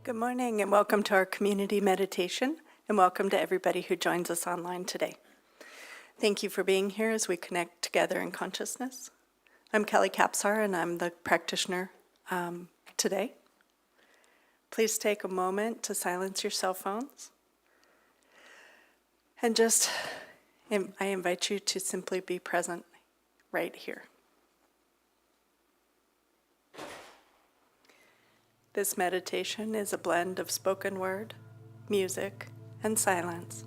Good morning and welcome to our community meditation, and welcome to everybody who joins us online today. Thank you for being here as we connect together in consciousness. I'm Kelli and I'm the practitioner today. Please take a moment to silence your cell phones. And I invite you to simply be present right here. This meditation is a blend of spoken word, music, and silence,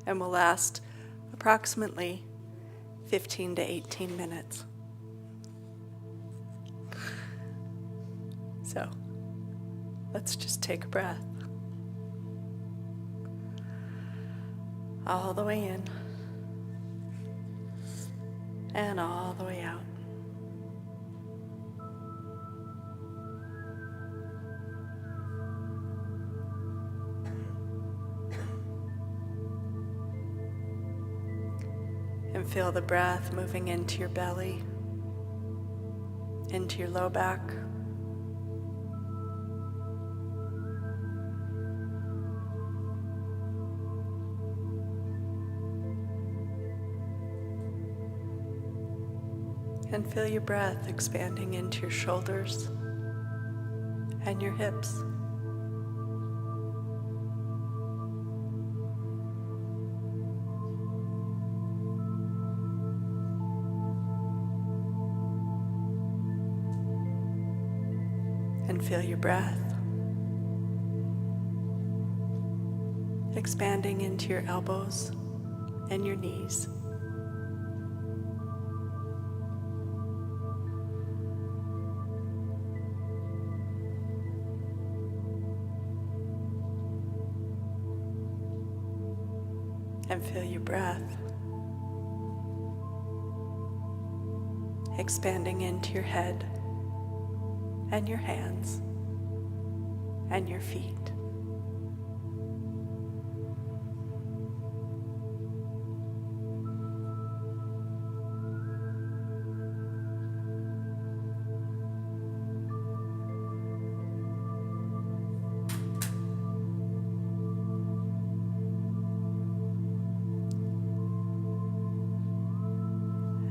and will last approximately 15 to 18 minutes. So, let's just take a breath. All the way in, and all the way out. And feel the breath moving into your belly, into your low back, and feel your breath expanding into your shoulders and your hips. And feel your breath expanding into your elbows and your knees. And feel your breath expanding into your head and your hands and your feet.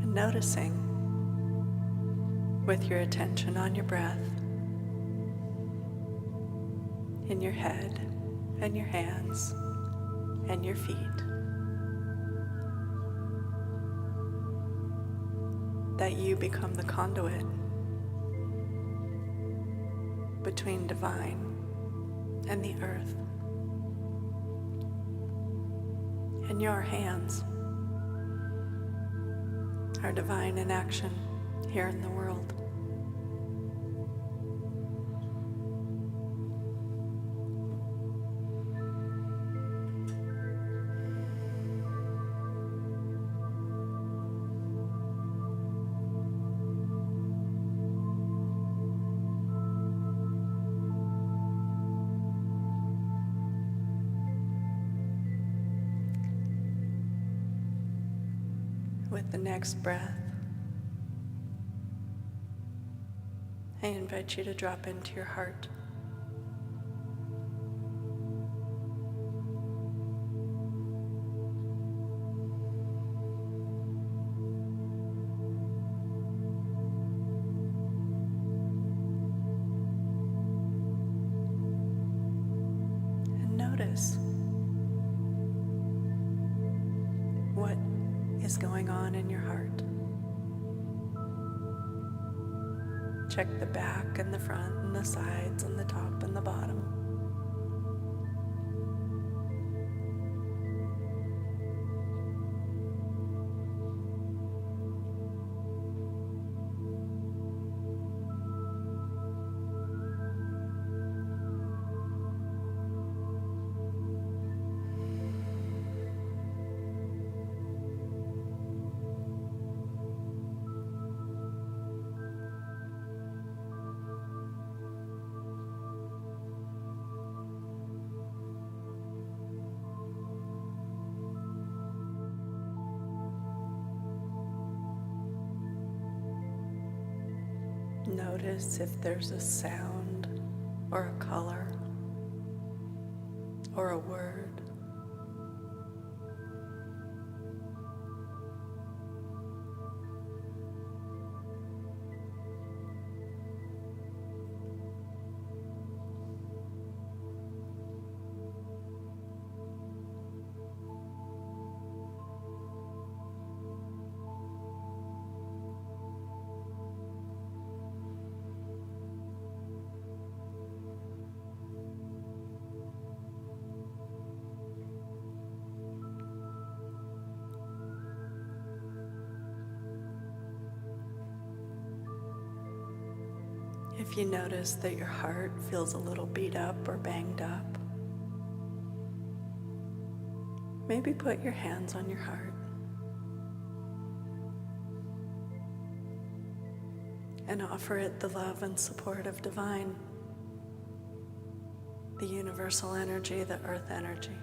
And noticing with your attention on your breath, in your head and your hands and your feet, that you become the conduit between divine and the earth. And your hands are divine in action here in the world. With the next breath, I invite you to drop into your heart. And notice what is going on in your heart. Check the back and the front and the sides and the top and the bottom. Notice if there's a sound or a color or a word. If you notice that your heart feels a little beat up or banged up, maybe put your hands on your heart and offer it the love and support of divine, the universal energy, the earth energy.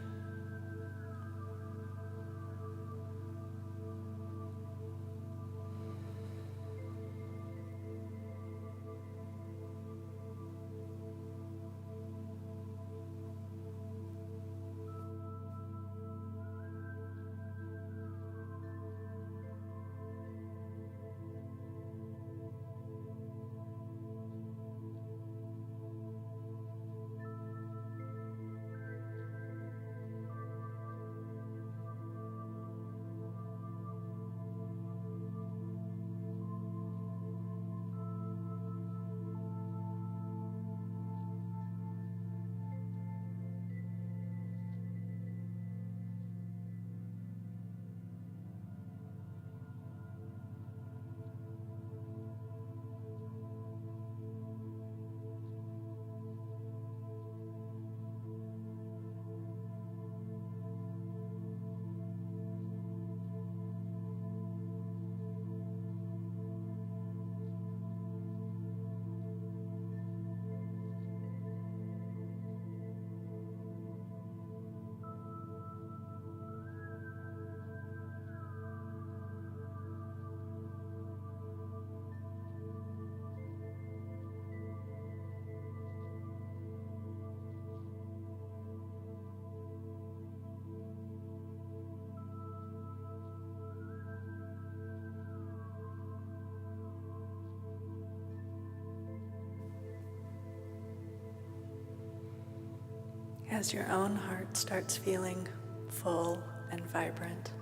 As your own heart starts feeling full and vibrant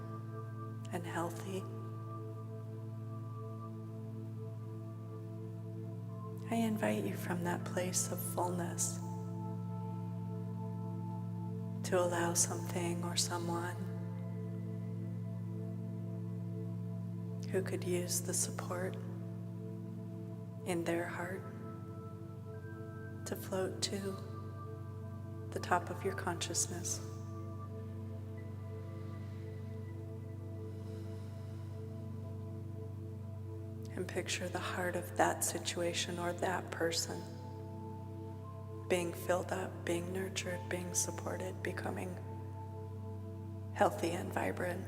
and healthy, I invite you from that place of fullness to allow something or someone who could use the support in their heart to float to the top of your consciousness. And picture the heart of that situation or that person being filled up, being nurtured, being supported, becoming healthy and vibrant.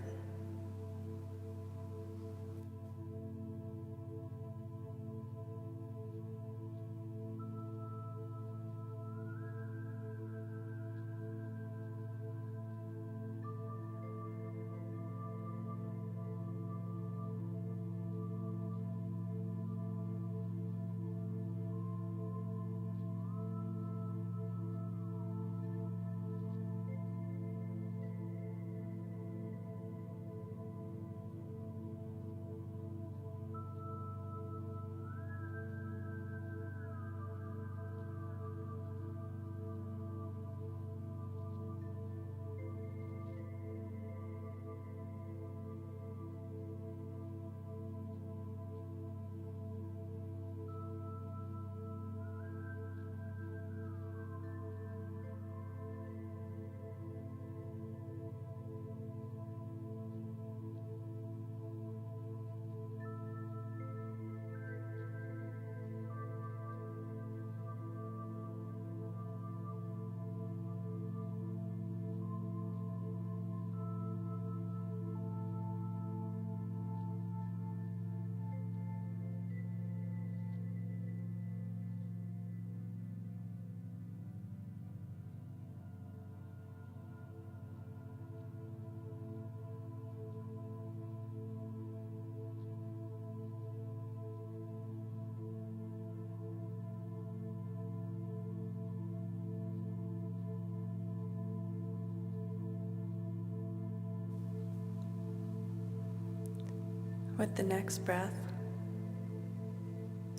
With the next breath,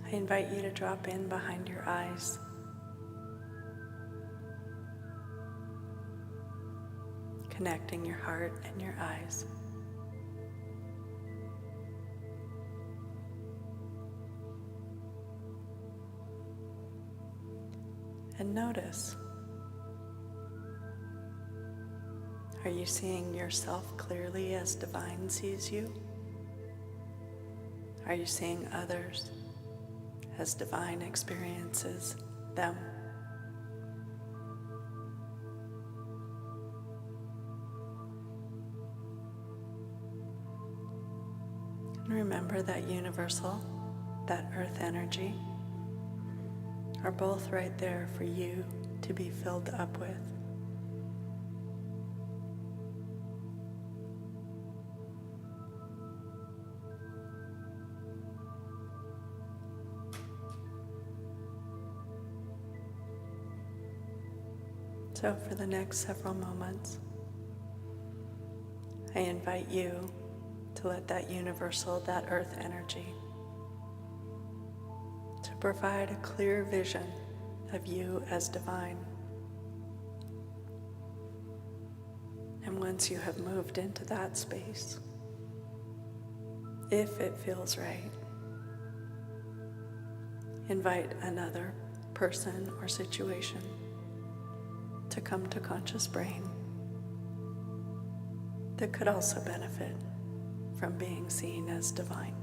I invite you to drop in behind your eyes. Connecting your heart and your eyes. And notice, are you seeing yourself clearly as divine sees you? Are you seeing others as divine experiences them? And remember that universal, that earth energy, are both right there for you to be filled up with. So for the next several moments, I invite you to let that universal, that earth energy, to provide a clear vision of you as divine. And once you have moved into that space, if it feels right, invite another person or situation to come to conscious brain that could also benefit from being seen as divine.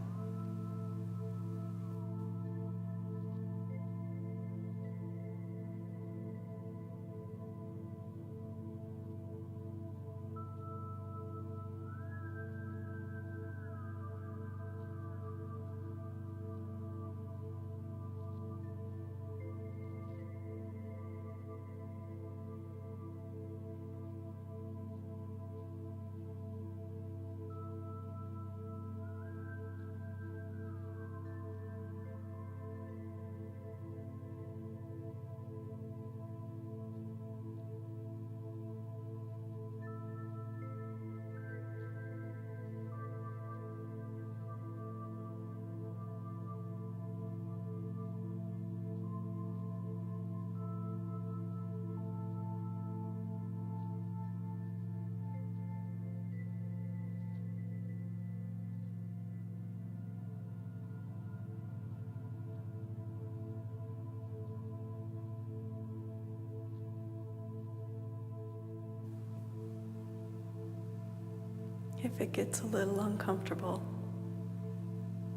If it gets a little uncomfortable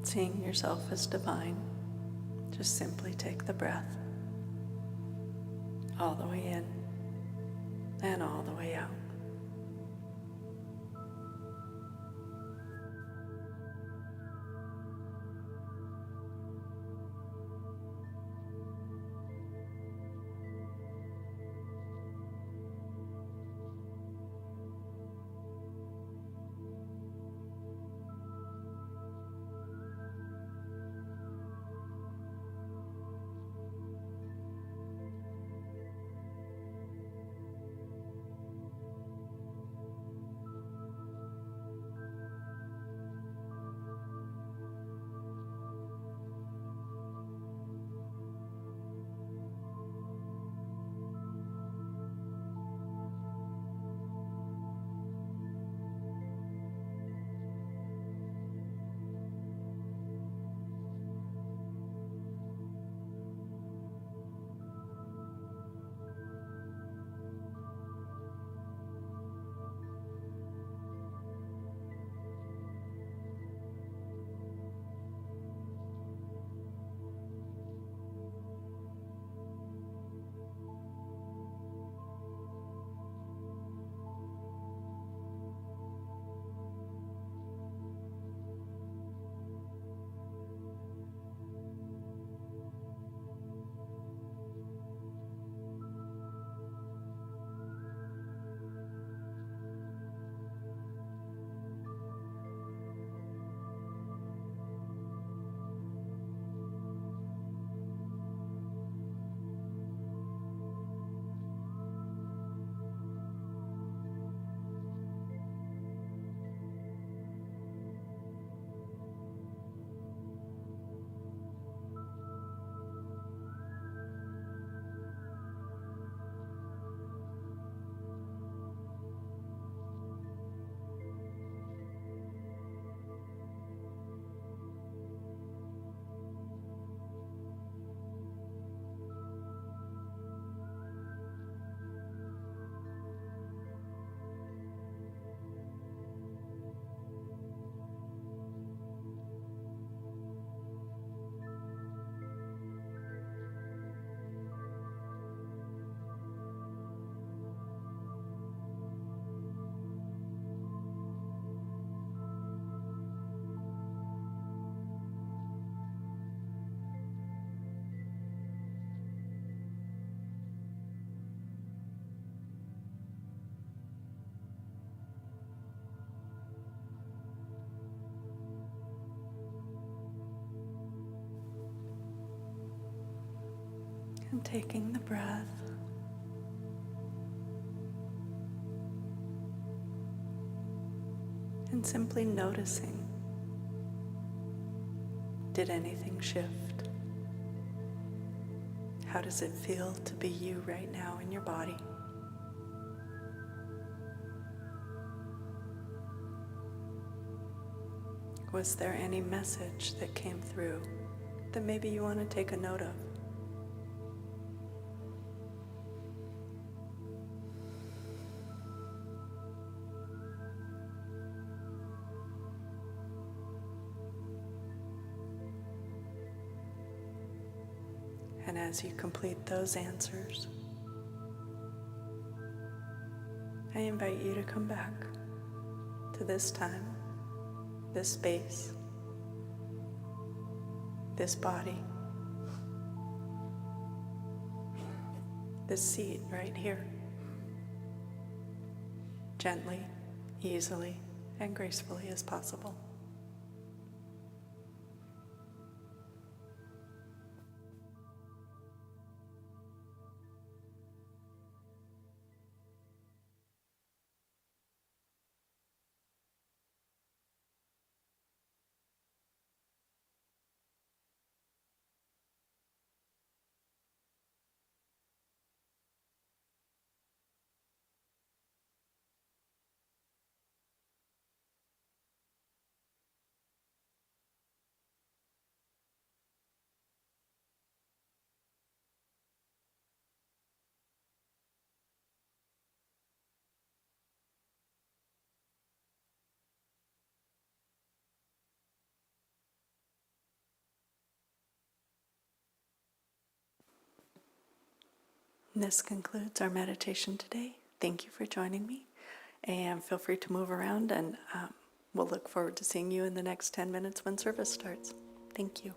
seeing yourself as divine, just simply take the breath all the way in and all the way out. And taking the breath and simply noticing, did anything shift? How does it feel to be you right now in your body? Was there any message that came through that maybe you want to take a note of? And as you complete those answers, I invite you to come back to this time, this space, this body, this seat right here, gently, easily, and gracefully as possible. And this concludes our meditation today. Thank you for joining me, and feel free to move around, and we'll look forward to seeing you in the next 10 minutes when service starts. Thank you.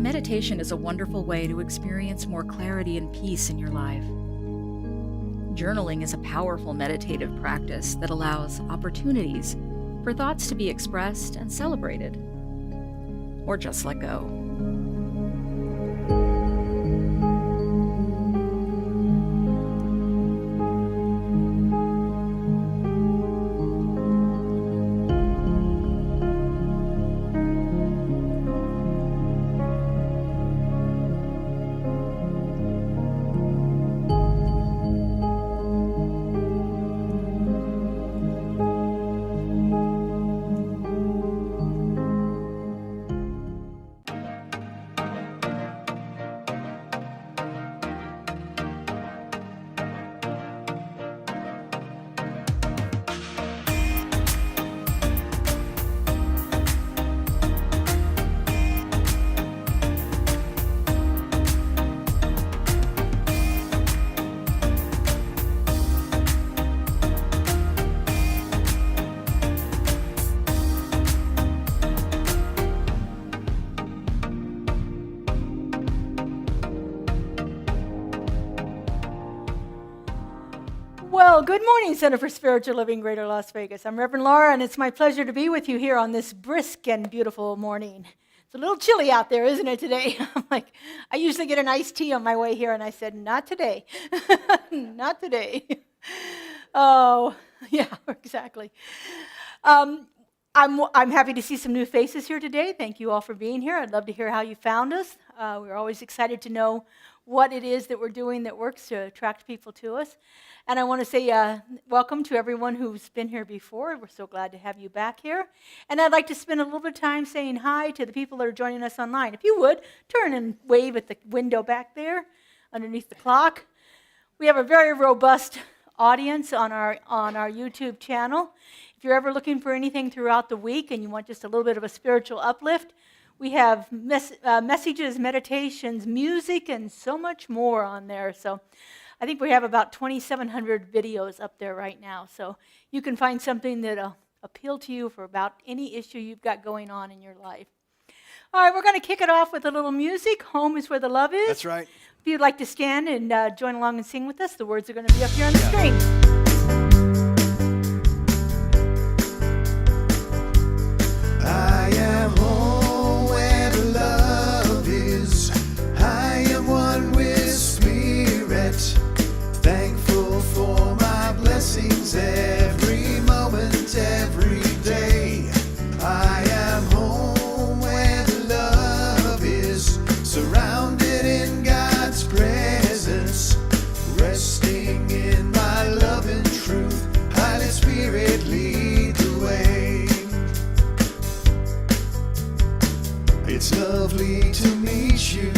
Meditation is a wonderful way to experience more clarity and peace in your life. Journaling is a powerful meditative practice that allows opportunities for thoughts to be expressed and celebrated, or just let go. Well, good morning, Center for Spiritual Living, Greater Las Vegas. I'm Reverend Laura, and it's my pleasure to be with you here on this brisk and beautiful morning. It's a little chilly out there, isn't it, today? I usually get an iced tea on my way here, and I said, not today. Not today. Oh, yeah, exactly. I'm happy to see some new faces here today. Thank you all for being here. I'd love to hear how you found us. We're always excited to know what it is that we're doing that works to attract people to us. And I want to say welcome to everyone who's been here before. We're so glad to have you back here. And I'd like to spend a little bit of time saying hi to the people that are joining us online. If you would, turn and wave at the window back there underneath the clock. We have a very robust audience on our YouTube channel. If you're ever looking for anything throughout the week and you want just a little bit of a spiritual uplift, we have messages, meditations, music, and so much more on there. So I think we have about 2,700 videos up there right now. So you can find something that'll appeal to you for about any issue you've got going on in your life. All right, we're going to kick it off with a little music. Home is where the love is. That's right. If you'd like to stand and join along and sing with us, the words are going to be up here on the screen. I am home where the love is. I am one with Spirit. Thankful for my blessings every moment, every day. I am home where the love is. Surrounded in God's presence. Resting in my love and truth. Holy Spirit, lead the way. It's lovely to meet you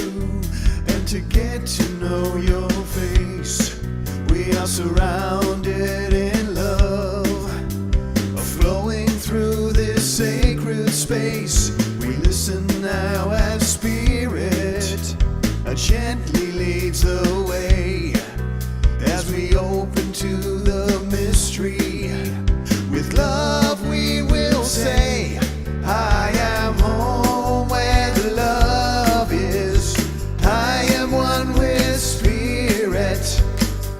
and to get to know your face. We are surrounded in love, flowing through this sacred space. We listen now as Spirit gently leads the way, as we open to the mystery. With love we will say, I am home where the love is. I am one with Spirit.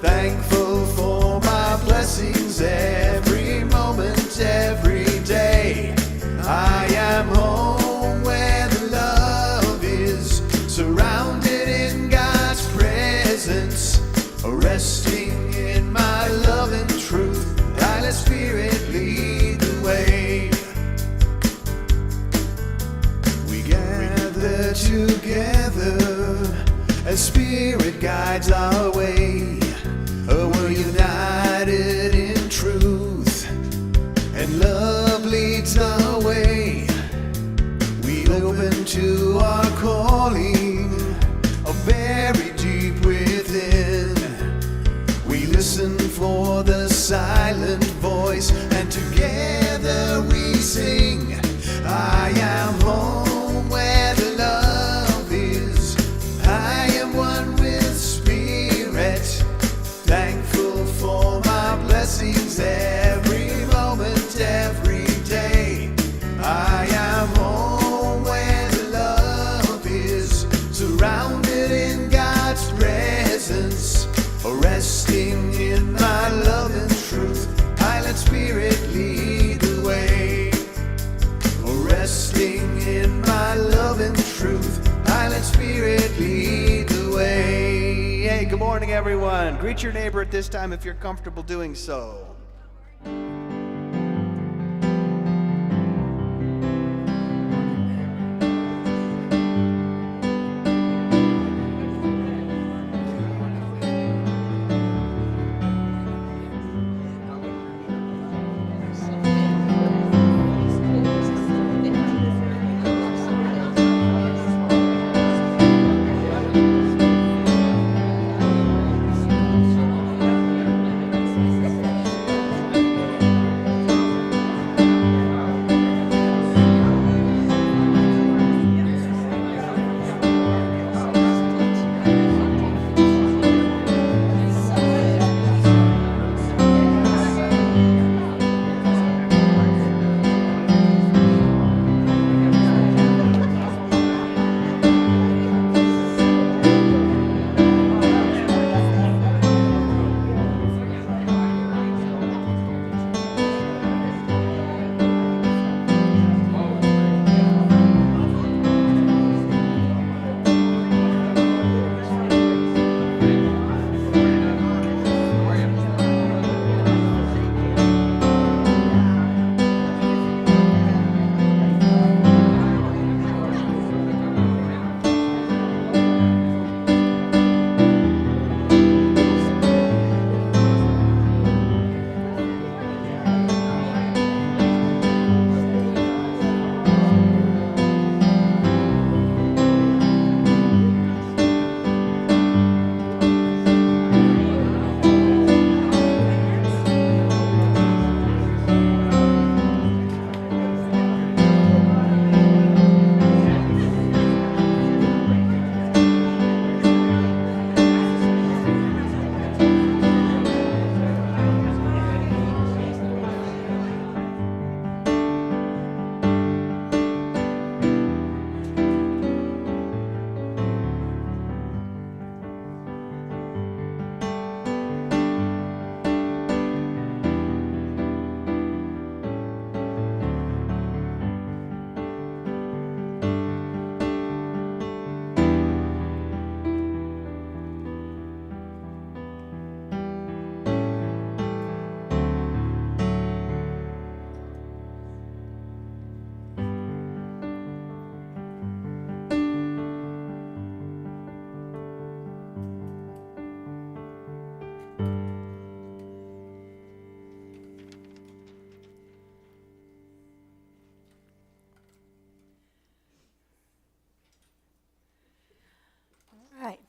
Thankful for my blessings every moment, every day. I am home where the love is. Surrounded in God's presence. Resting in my love and truth. Holy Spirit, lead the way. We gather together as Spirit guides our way. We're united in truth, and love leads our way. We open to our calling, buried deep within. We listen for the silent voice, and together we sing. I am home where the love is. I am one with Spirit. Thankful for my blessings every moment, every day. I am home where the love is. morning, everyone. Greet your neighbor at this time if you're comfortable doing so. Right.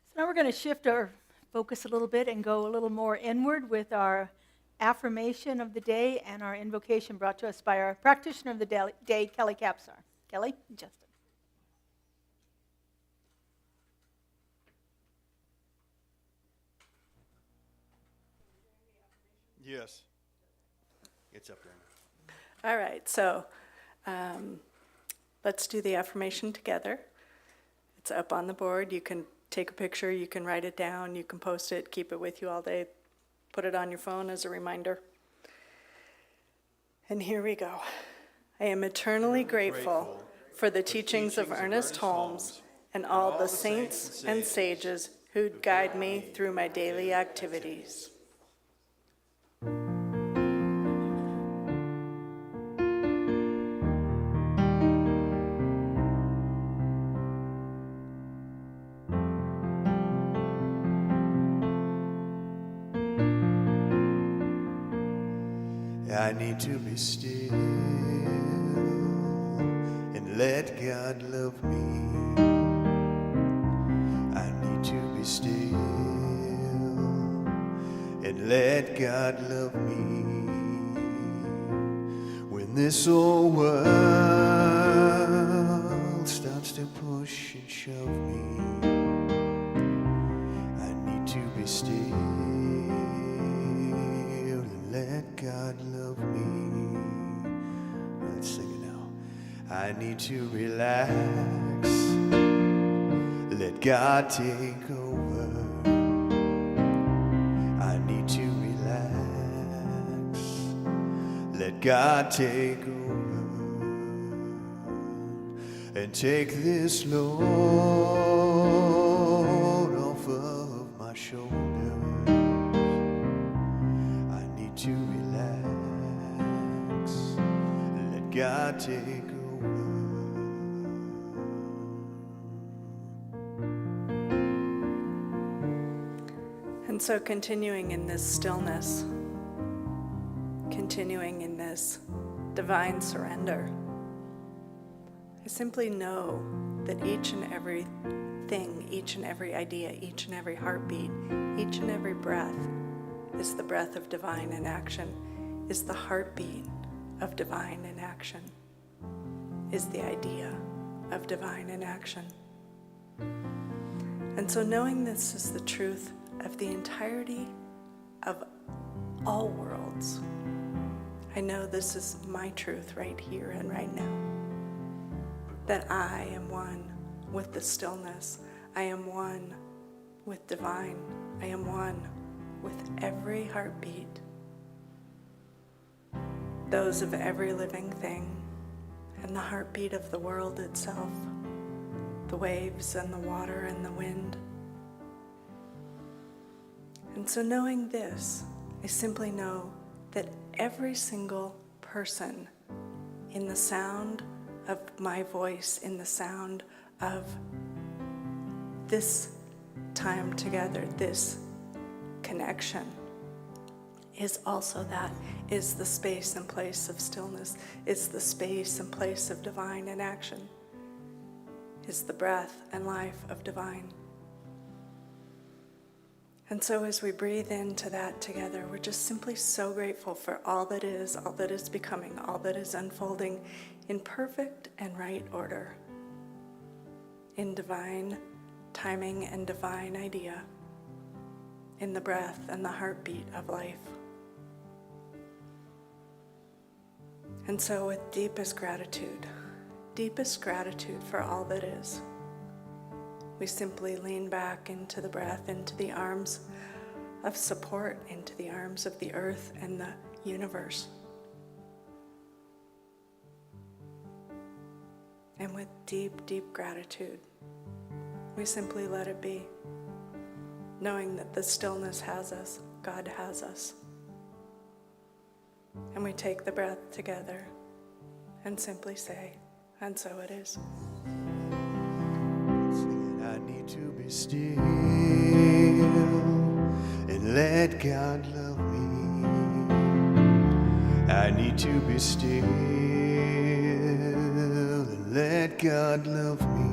So now we're going to shift our focus a little bit and go a little more inward with our affirmation of the day and our invocation brought to us by our practitioner of the day, Kelli Capsar. Kelli, Justin. Yes. It's up there. All right, so let's do the affirmation together. It's up on the board. You can take a picture, you can write it down, you can post it, keep it with you all day, put it on your phone as a reminder. And here we go. I am eternally grateful for the teachings of Ernest Holmes and all the saints and sages who guide me through my daily activities. I need to be still and let God love me. I need to be still and let God love me. When this old world starts to push and shove me, I need to be still and let God love me. Let's sing it now. I need to relax, let God take over. I need to relax, let God take over, and take this load off of my my shoulders. I need to relax, let God take over. And so continuing in this stillness, continuing in this divine surrender, I simply know that each and every thing, each and every idea, each and every heartbeat, each and every breath is the breath of divine in action, is the heartbeat of divine in action, is the idea of divine in action. And so knowing this is the truth of the entirety of all worlds, I know this is my truth right here and right now, that I am one with the stillness. I am one with divine. I am one with every heartbeat, those of every living thing, and the heartbeat of the world itself, the waves and the water and the wind. And so knowing this, I simply know that every single person in the sound of my voice, in the sound of this time together, this connection, is also that, is the space and place of stillness, is the space and place of divine in action, is the breath and life of divine. And so as we breathe into that together, we're just simply so grateful for all that is becoming, all that is unfolding in perfect and right order, in divine timing and divine idea, in the breath and the heartbeat of life. And so with deepest gratitude for all that is, we simply lean back into the breath, into the arms of support, into the arms of the earth and the universe. And with deep, deep gratitude, we simply let it be, knowing that the stillness has us, God has us. And we take the breath together and simply say, and so it is. I need to be still and let God love me. I need to be still and let God love me.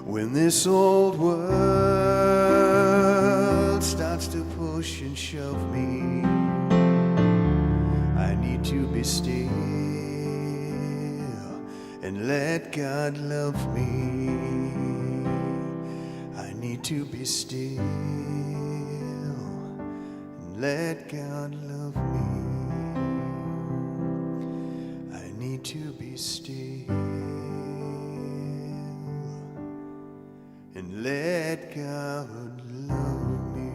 When this old world starts to push and shove me, I need to be still and let God love me. I need to be still and let God love me. I need to be still and let God love me.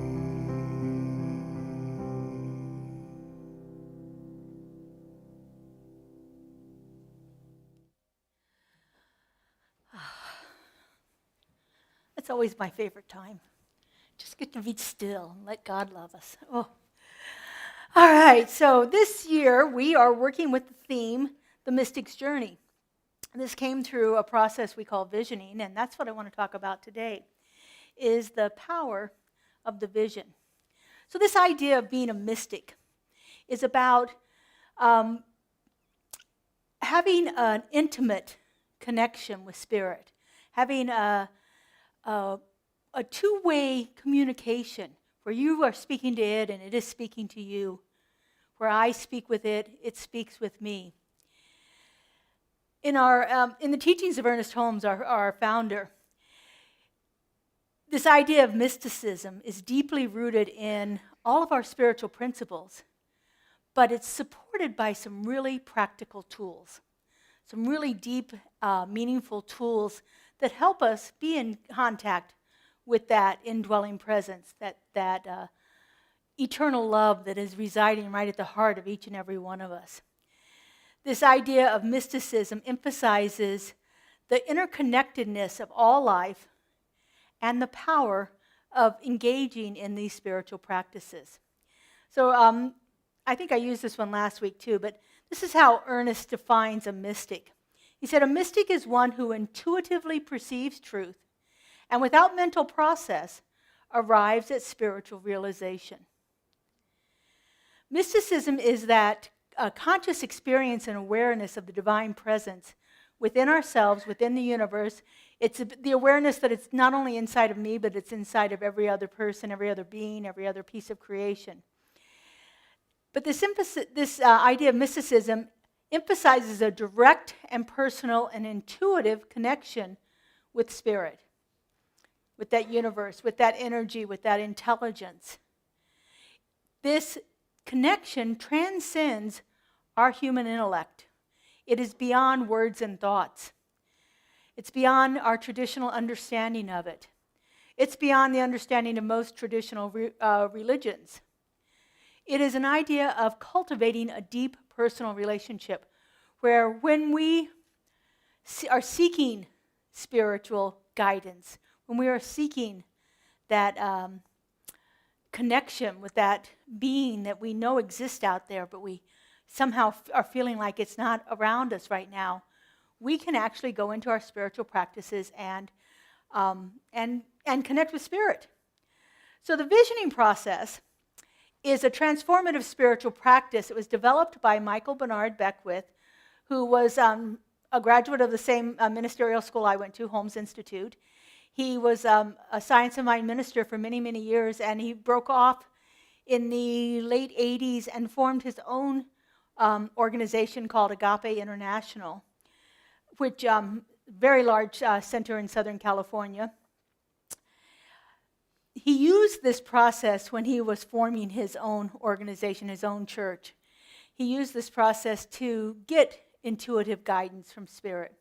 That's always my favorite time. Just get to be still and let God love us. Oh. All right, so this year we are working with the theme, The Mystic's Journey. This came through a process we call visioning, and that's what I want to talk about today, is the power of the vision. So this idea of being a mystic is about having an intimate connection with spirit, having a two-way communication where you are speaking to it and it is speaking to you, where I speak with it, it speaks with me. In the teachings of Ernest Holmes, our founder, this idea of mysticism is deeply rooted in all of our spiritual principles, but it's supported by some really practical tools, some really deep, meaningful tools that help us be in contact with that indwelling presence, that eternal love that is residing right at the heart of each and every one of us. This idea of mysticism emphasizes the interconnectedness of all life and the power of engaging in these spiritual practices. So I think I used this one last week too, but this is how Ernest defines a mystic. He said, a mystic is one who intuitively perceives truth and without mental process arrives at spiritual realization. Mysticism is that conscious experience and awareness of the divine presence within ourselves, within the universe. It's the awareness that it's not only inside of me, but it's inside of every other person, every other being, every other piece of creation. But this idea of mysticism emphasizes a direct and personal and intuitive connection with spirit, with that universe, with that energy, with that intelligence. This connection transcends our human intellect. It is beyond words and thoughts. It's beyond our traditional understanding of it. It's beyond the understanding of most traditional religions. It is an idea of cultivating a deep personal relationship where when we are seeking spiritual guidance, when we are seeking that connection with that being that we know exists out there, but we somehow are feeling like it's not around us right now, we can actually go into our spiritual practices and connect with spirit. So the visioning process is a transformative spiritual practice. It was developed by Michael Bernard Beckwith, who was a graduate of the same ministerial school I went to, Holmes Institute. He was a Science of Mind minister for many, many years, and he broke off in the late 80s and formed his own organization called Agape International, which very large center in Southern California. He used this process when he was forming his own organization, his own church. He used this process to get intuitive guidance from spirit.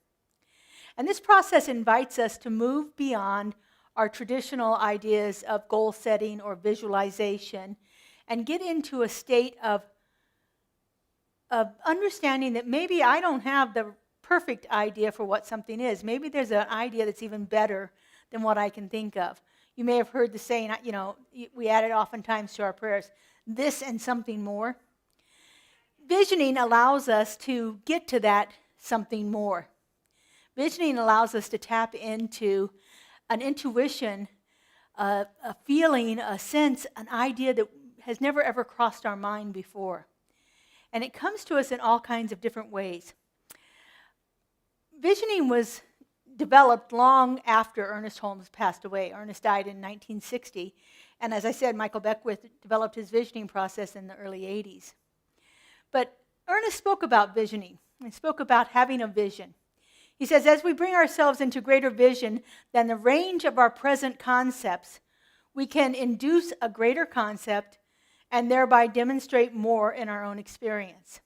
And this process invites us to move beyond our traditional ideas of goal setting or visualization and get into a state of understanding that maybe I don't have the perfect idea for what something is. Maybe there's an idea that's even better than what I can think of. You may have heard the saying, we add it oftentimes to our prayers, this and something more. Visioning allows us to get to that something more. Visioning allows us to tap into an intuition, a feeling, a sense, an idea that has never ever crossed our mind before. And it comes to us in all kinds of different ways. Visioning was developed long after Ernest Holmes passed away. Ernest died in 1960. And as I said, Michael Beckwith developed his visioning process in the early 80s. But Ernest spoke about visioning. He spoke about having a vision. He says, as we bring ourselves into greater vision than the range of our present concepts, we can induce a greater concept and thereby demonstrate more in our own experience.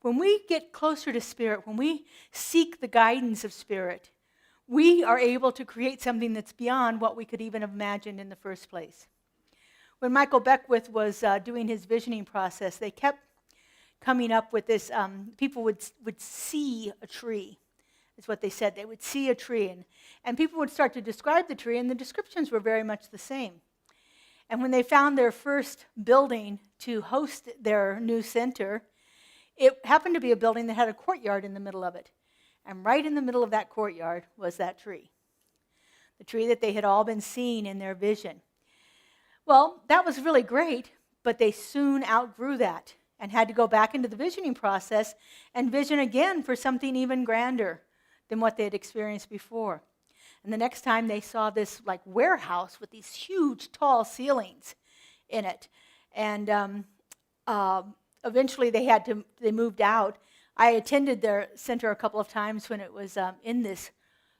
When we get closer to spirit, when we seek the guidance of spirit, we are able to create something that's beyond what we could even have imagined in the first place. When Michael Beckwith was doing his visioning process, they kept coming up with this, people would see a tree, is what they said. They would see a tree, and people would start to describe the tree, and the descriptions were very much the same. And when they found their first building to host their new center, it happened to be a building that had a courtyard in the middle of it. And right in the middle of that courtyard was that tree, the tree that they had all been seeing in their vision. Well, that was really great, but they soon outgrew that and had to go back into the visioning process and vision again for something even grander than what they had experienced before. And the next time they saw this like warehouse with these huge tall ceilings in it. And eventually they moved out. I attended their center a couple of times when it was in this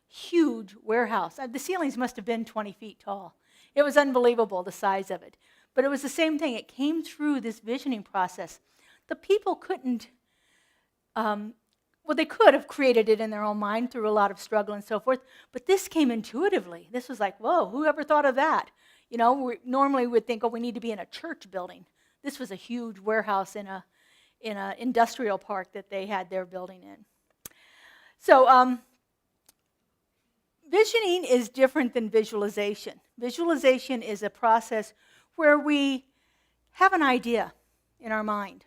huge warehouse. The ceilings must have been 20 feet tall. It was unbelievable, the size of it. But it was the same thing. It came through this visioning process. The people couldn't, they could have created it in their own mind through a lot of struggle and so forth, but this came intuitively. This was like, whoa, who ever thought of that? We normally would think, we need to be in a church building. This was a huge warehouse in an industrial park that they had their building in. So Visioning is different than visualization. Visualization is a process where we have an idea in our mind,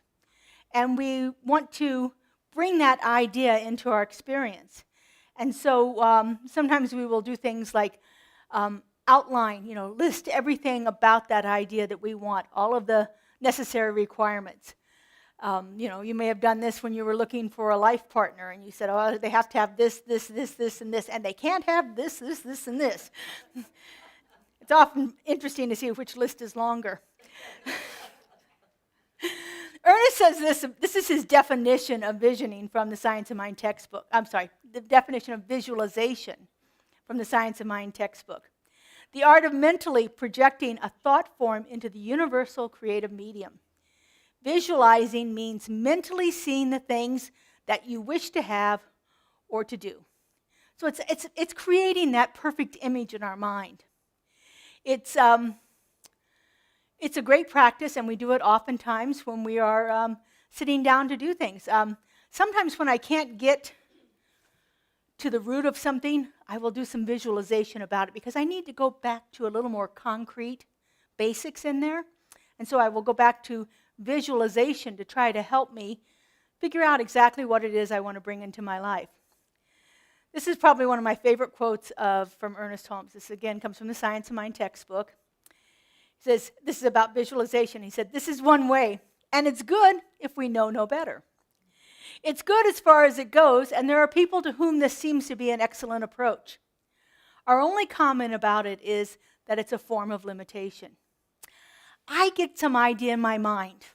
and we want to bring that idea into our experience. And so sometimes we will do things like outline, list everything about that idea that we want, all of the necessary requirements. You may have done this when you were looking for a life partner, and you said, oh, they have to have this, this, this, this, and this, and they can't have this, this, this, and this. It's often interesting to see which list is longer. Ernest says this is his definition of visioning from the Science of Mind textbook. The definition of visualization from the Science of Mind textbook. The art of mentally projecting a thought form into the universal creative medium. Visualizing means mentally seeing the things that you wish to have or to do. So it's creating that perfect image in our mind. It's a great practice, and we do it oftentimes when we are sitting down to do things. Sometimes when I can't get to the root of something, I will do some visualization about it because I need to go back to a little more concrete basics in there. And so I will go back to visualization to try to help me figure out exactly what it is I want to bring into my life. This is probably one of my favorite quotes from Ernest Holmes. This again comes from the Science of Mind textbook. He says, this is about visualization. He said, this is one way, and it's good if we know no better. It's good as far as it goes, and there are people to whom this seems to be an excellent approach. Our only comment about it is that it's a form of limitation. I get some idea in my mind.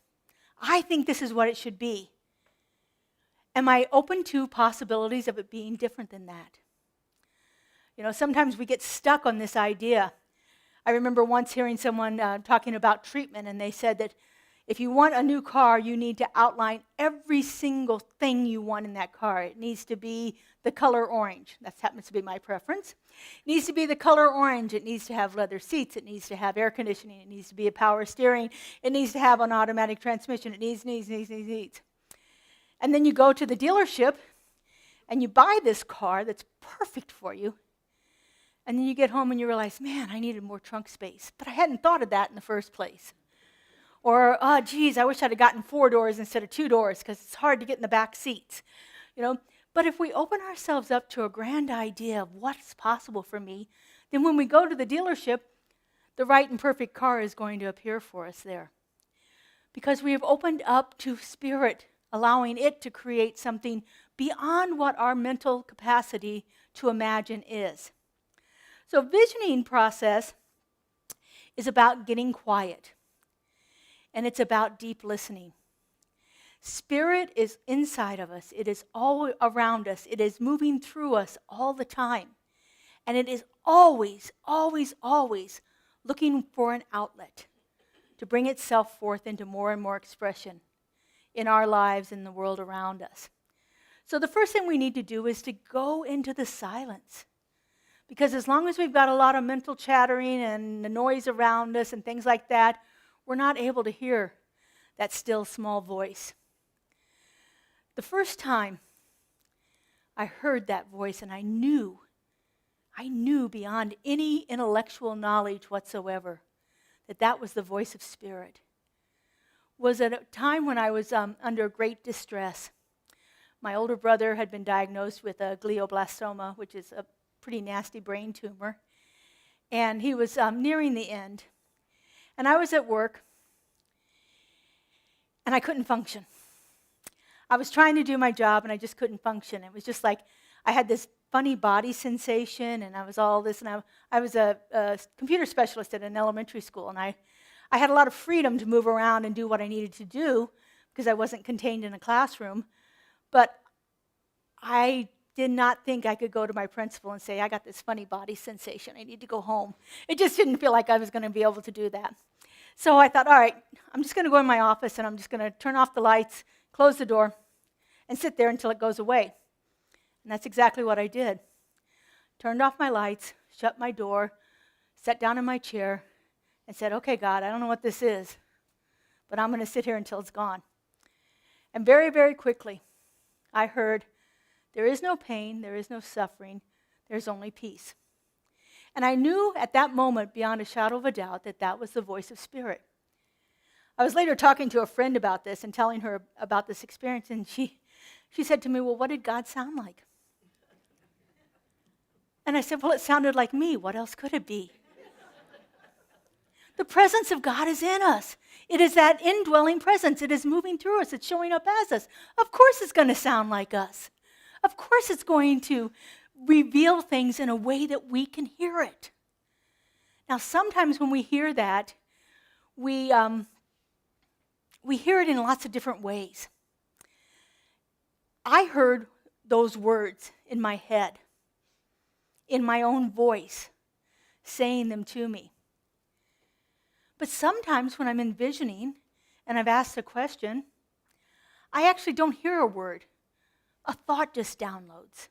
I think this is what it should be. Am I open to possibilities of it being different than that? Sometimes we get stuck on this idea. I remember once hearing someone talking about treatment, and they said that if you want a new car, you need to outline every single thing you want in that car. It needs to be the color orange. That happens to be my preference. It needs to be the color orange. It needs to have leather seats. It needs to have air conditioning. It needs to be a power steering. It needs to have an automatic transmission. It needs. And then you go to the dealership, and you buy this car that's perfect for you. And then you get home and you realize, man, I needed more trunk space. But I hadn't thought of that in the first place. Or, oh, geez, I wish I'd have gotten 4 doors instead of 2 doors because it's hard to get in the back seats. But if we open ourselves up to a grand idea of what's possible for me, then when we go to the dealership, the right and perfect car is going to appear for us there. Because we have opened up to spirit, allowing it to create something beyond what our mental capacity to imagine is. So visioning process is about getting quiet. And it's about deep listening. Spirit is inside of us. It is all around us. It is moving through us all the time. And it is always, always, always looking for an outlet to bring itself forth into more and more expression in our lives and the world around us. So the first thing we need to do is to go into the silence. Because as long as we've got a lot of mental chattering and the noise around us and things like that, we're not able to hear that still small voice. The first time I heard that voice, and I knew beyond any intellectual knowledge whatsoever that was the voice of Spirit, was at a time when I was under great distress. My older brother had been diagnosed with a glioblastoma, which is a pretty nasty brain tumor, and he was nearing the end. And I was at work, and I couldn't function. I was trying to do my job, and I just couldn't function. It was just like I had this funny body sensation, and I was all this, and I was a computer specialist at an elementary school, and I had a lot of freedom to move around and do what I needed to do because I wasn't contained in a classroom. But I did not think I could go to my principal and say, I got this funny body sensation. I need to go home. It just didn't feel like I was going to be able to do that. So I thought, all right, I'm just going to go in my office and I'm just going to turn off the lights, close the door, and sit there until it goes away. And that's exactly what I did. Turned off my lights, shut my door, sat down in my chair, and said, okay, God, I don't know what this is, but I'm going to sit here until it's gone. And very, very quickly, I heard, there is no pain, there is no suffering. There's only peace. And I knew at that moment, beyond a shadow of a doubt, that that was the voice of Spirit. I was later talking to a friend about this and telling her about this experience, and she said to me, well, what did God sound like? And I said, well, it sounded like me. What else could it be? The presence of God is in us. It is that indwelling presence. It is moving through us. It's showing up as us. Of course it's going to sound like us. Of course it's going to reveal things in a way that we can hear it. Now, sometimes when we hear that, we hear it in lots of different ways. I heard those words in my head, in my own voice, saying them to me. But sometimes when I'm envisioning and I've asked a question, I actually don't hear a word. A thought just downloads.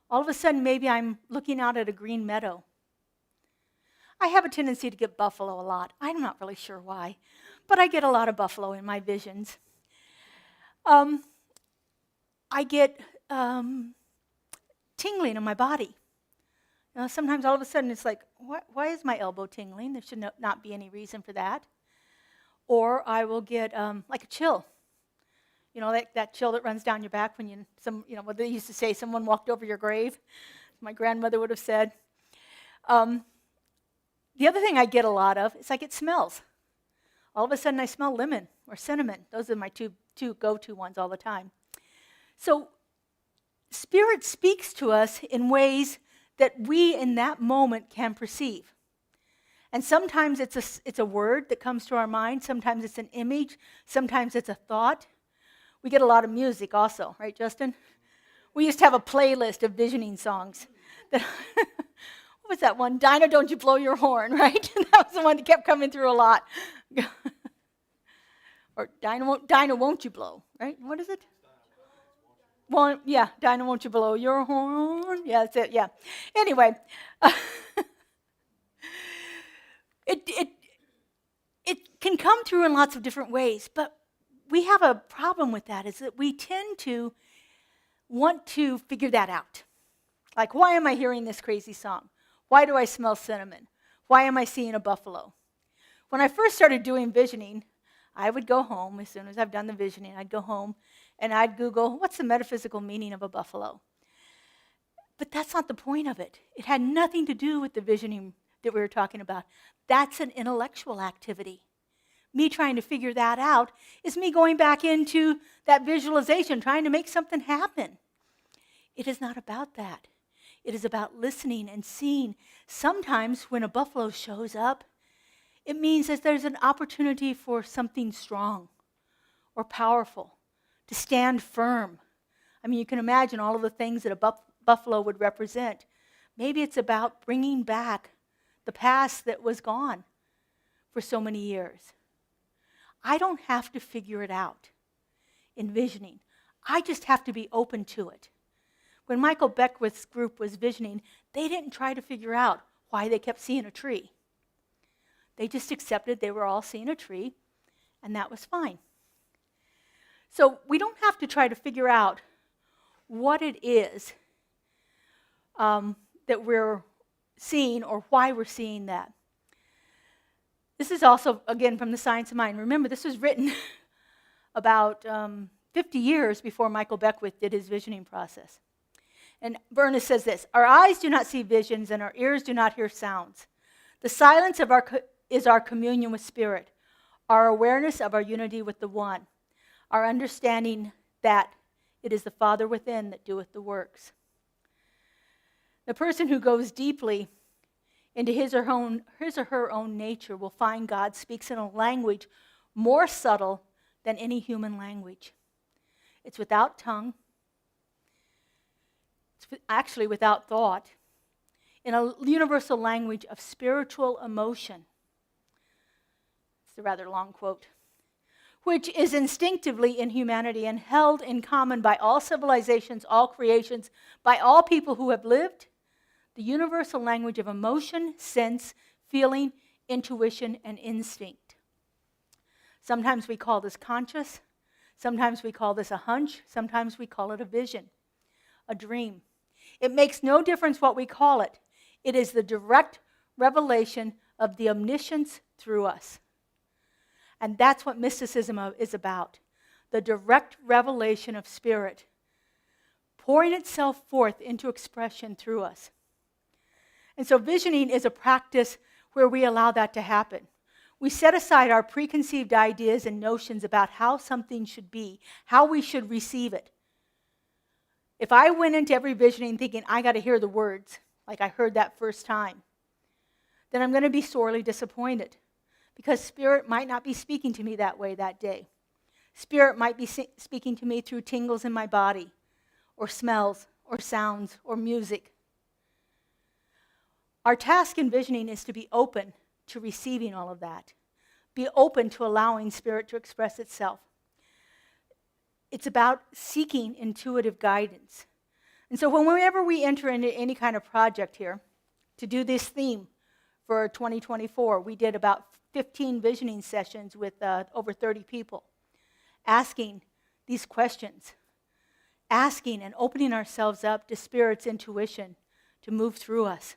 All of a sudden, maybe I'm looking out at a green meadow. I have a tendency to get buffalo a lot. I'm not really sure why, but I get a lot of buffalo in my visions. I get tingling in my body. Sometimes all of a sudden it's like, why is my elbow tingling? There should not be any reason for that. Or I will get like a chill. That chill that runs down your back when what they used to say, someone walked over your grave. My grandmother would have said. The other thing I get a lot of is I get smells. All of a sudden I smell lemon or cinnamon. Those are my two go-to ones all the time. So Spirit speaks to us in ways that we in that moment can perceive. And sometimes it's a word that comes to our mind. Sometimes it's an image. Sometimes it's a thought. We get a lot of music also, right, Justin? We used to have a playlist of visioning songs. What was that one? Dinah, don't you blow your horn, right? That was the one that kept coming through a lot. Or Dinah, won't you blow, right? What is it? Well, yeah, Dinah, won't you blow your horn? Yeah, that's it, yeah. Anyway, it can come through in lots of different ways, but we have a problem with that, is that we tend to want to figure that out. Like, why am I hearing this crazy song? Why do I smell cinnamon? Why am I seeing a buffalo? When I first started doing visioning, I would go home, as soon as I've done the visioning, I'd go home and I'd Google, what's the metaphysical meaning of a buffalo? But that's not the point of it. It had nothing to do with the visioning that we were talking about. That's an intellectual activity. Me trying to figure that out is me going back into that visualization, trying to make something happen. It is not about that. It is about listening and seeing. Sometimes when a buffalo shows up, it means that there's an opportunity for something strong or powerful, to stand firm. I mean, you can imagine all of the things that a buffalo would represent. Maybe it's about bringing back the past that was gone for so many years. I don't have to figure it out in visioning. I just have to be open to it. When Michael Beckwith's group was visioning, they didn't try to figure out why they kept seeing a tree. They just accepted they were all seeing a tree, and that was fine. So we don't have to try to figure out what it is that we're seeing or why we're seeing that. This is also, again, from the Science of Mind. Remember, this was written about 50 years before Michael Beckwith did his visioning process. And Bernice says this: our eyes do not see visions and our ears do not hear sounds. The silence of is our communion with Spirit, our awareness of our unity with the One, our understanding that it is the Father within that doeth the works. The person who goes deeply into his or her own nature will find God speaks in a language more subtle than any human language. It's without tongue. It's actually without thought. In a universal language of spiritual emotion. It's a rather long quote. Which is instinctively in humanity and held in common by all civilizations, all creations, by all people who have lived. The universal language of emotion, sense, feeling, intuition, and instinct. Sometimes we call this conscious. Sometimes we call this a hunch. Sometimes we call it a vision, a dream. It makes no difference what we call it. It is the direct revelation of the omniscience through us. And that's what mysticism is about. The direct revelation of Spirit pouring itself forth into expression through us. And so visioning is a practice where we allow that to happen. We set aside our preconceived ideas and notions about how something should be, how we should receive it. If I went into every visioning thinking, I got to hear the words, like I heard that first time, then I'm going to be sorely disappointed, because Spirit might not be speaking to me that way that day. Spirit might be speaking to me through tingles in my body, or smells, or sounds, or music. Our task in visioning is to be open to receiving all of that. Be open to allowing Spirit to express itself. It's about seeking intuitive guidance. And so whenever we enter into any kind of project here, to do this theme for 2024, we did about 15 visioning sessions with over 30 people, asking these questions, asking and opening ourselves up to Spirit's intuition to move through us.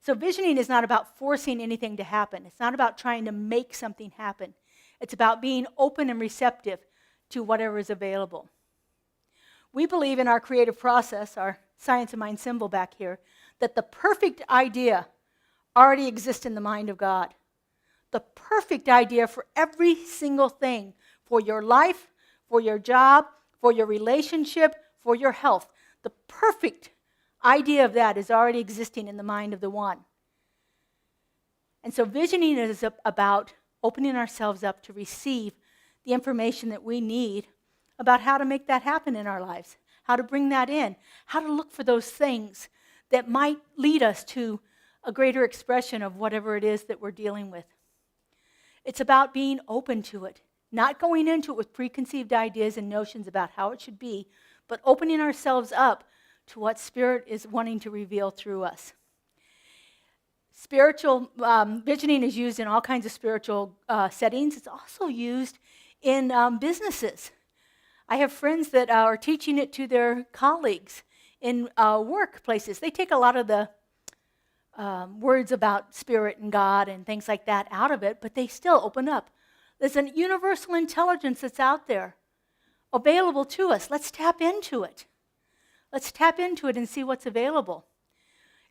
So visioning is not about forcing anything to happen. It's not about trying to make something happen. It's about being open and receptive to whatever is available. We believe in our creative process, our science of mind symbol back here, that the perfect idea already exists in the mind of God. The perfect idea for every single thing, for your life, for your job, for your relationship, for your health. The perfect idea of that is already existing in the mind of the One. And so visioning is about opening ourselves up to receive the information that we need about how to make that happen in our lives, how to bring that in, how to look for those things that might lead us to a greater expression of whatever it is that we're dealing with. It's about being open to it, not going into it with preconceived ideas and notions about how it should be, but opening ourselves up to what Spirit is wanting to reveal through us. Spiritual visioning is used in all kinds of spiritual settings. It's also used in businesses. I have friends that are teaching it to their colleagues in workplaces. They take a lot of the words about Spirit and God and things like that out of it, but they still open up. There's a universal intelligence that's out there, available to us. Let's tap into it. Let's tap into it and see what's available.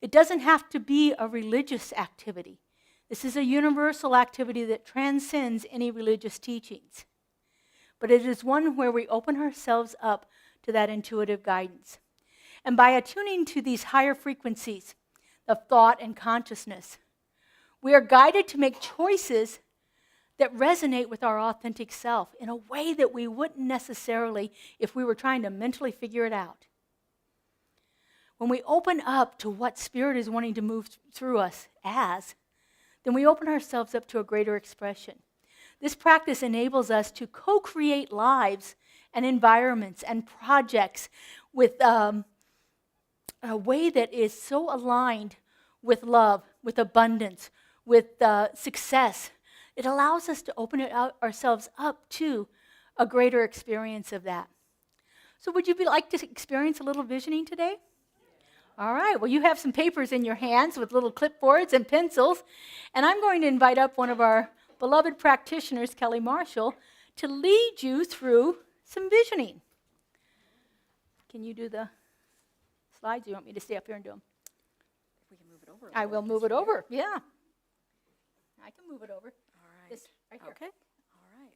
It doesn't have to be a religious activity. This is a universal activity that transcends any religious teachings. But it is one where we open ourselves up to that intuitive guidance. And by attuning to these higher frequencies of thought and consciousness, we are guided to make choices that resonate with our authentic self in a way that we wouldn't necessarily if we were trying to mentally figure it out. When we open up to what Spirit is wanting to move through us as, then we open ourselves up to a greater expression. This practice enables us to co-create lives and environments and projects with a way that is so aligned with love, with abundance, with success. It allows us to open ourselves up to a greater experience of that. So would you like to experience a little visioning today? All right, well, you have some papers in your hands with little clipboards and pencils, and I'm going to invite up one of our beloved practitioners, Kelli Marshall, to lead you through some visioning. Can you do the slides? Or you want me to stay up here and do them? If we can move it over. I will move it over, yeah. I can move it over. All right. This right here. Okay. All right.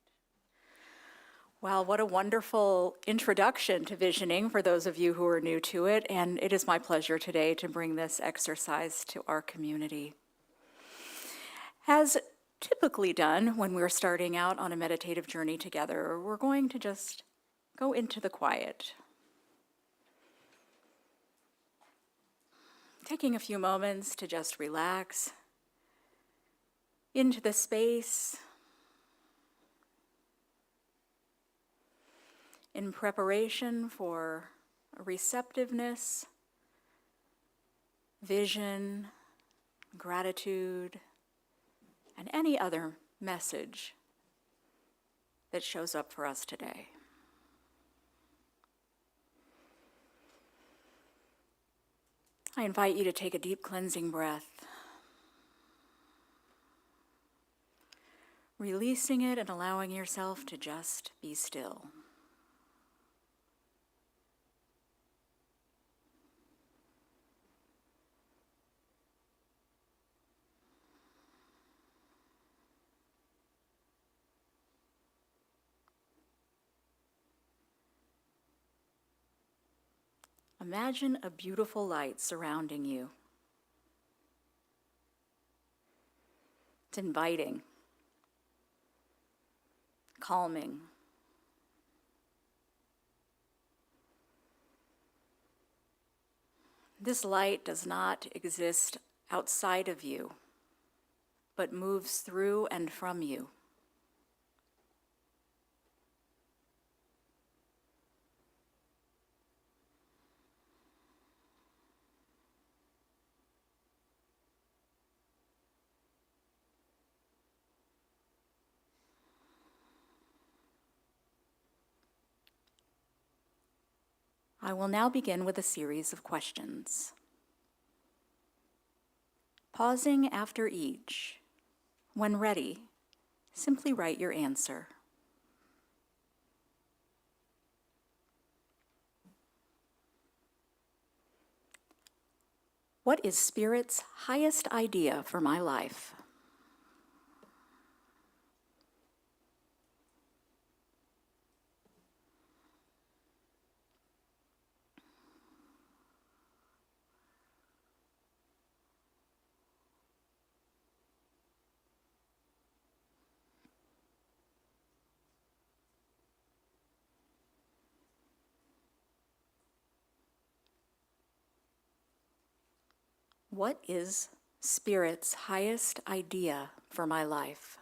Well, what a wonderful introduction to visioning for those of you who are new to it, and it is my pleasure today to bring this exercise to our community. As typically done when we're starting out on a meditative journey together, we're going to just go into the quiet. Taking a few moments to just relax into the space in preparation for receptiveness, vision, gratitude, and any other message that shows up for us today. I invite you to take a deep cleansing breath, releasing it and allowing yourself to just be still. Imagine a beautiful light surrounding you. It's inviting, calming. This light does not exist outside of you, but moves through and from you. I will now begin with a series of questions. Pausing after each, when ready, simply write your answer. What is Spirit's highest idea for my life? What is Spirit's highest idea for my life?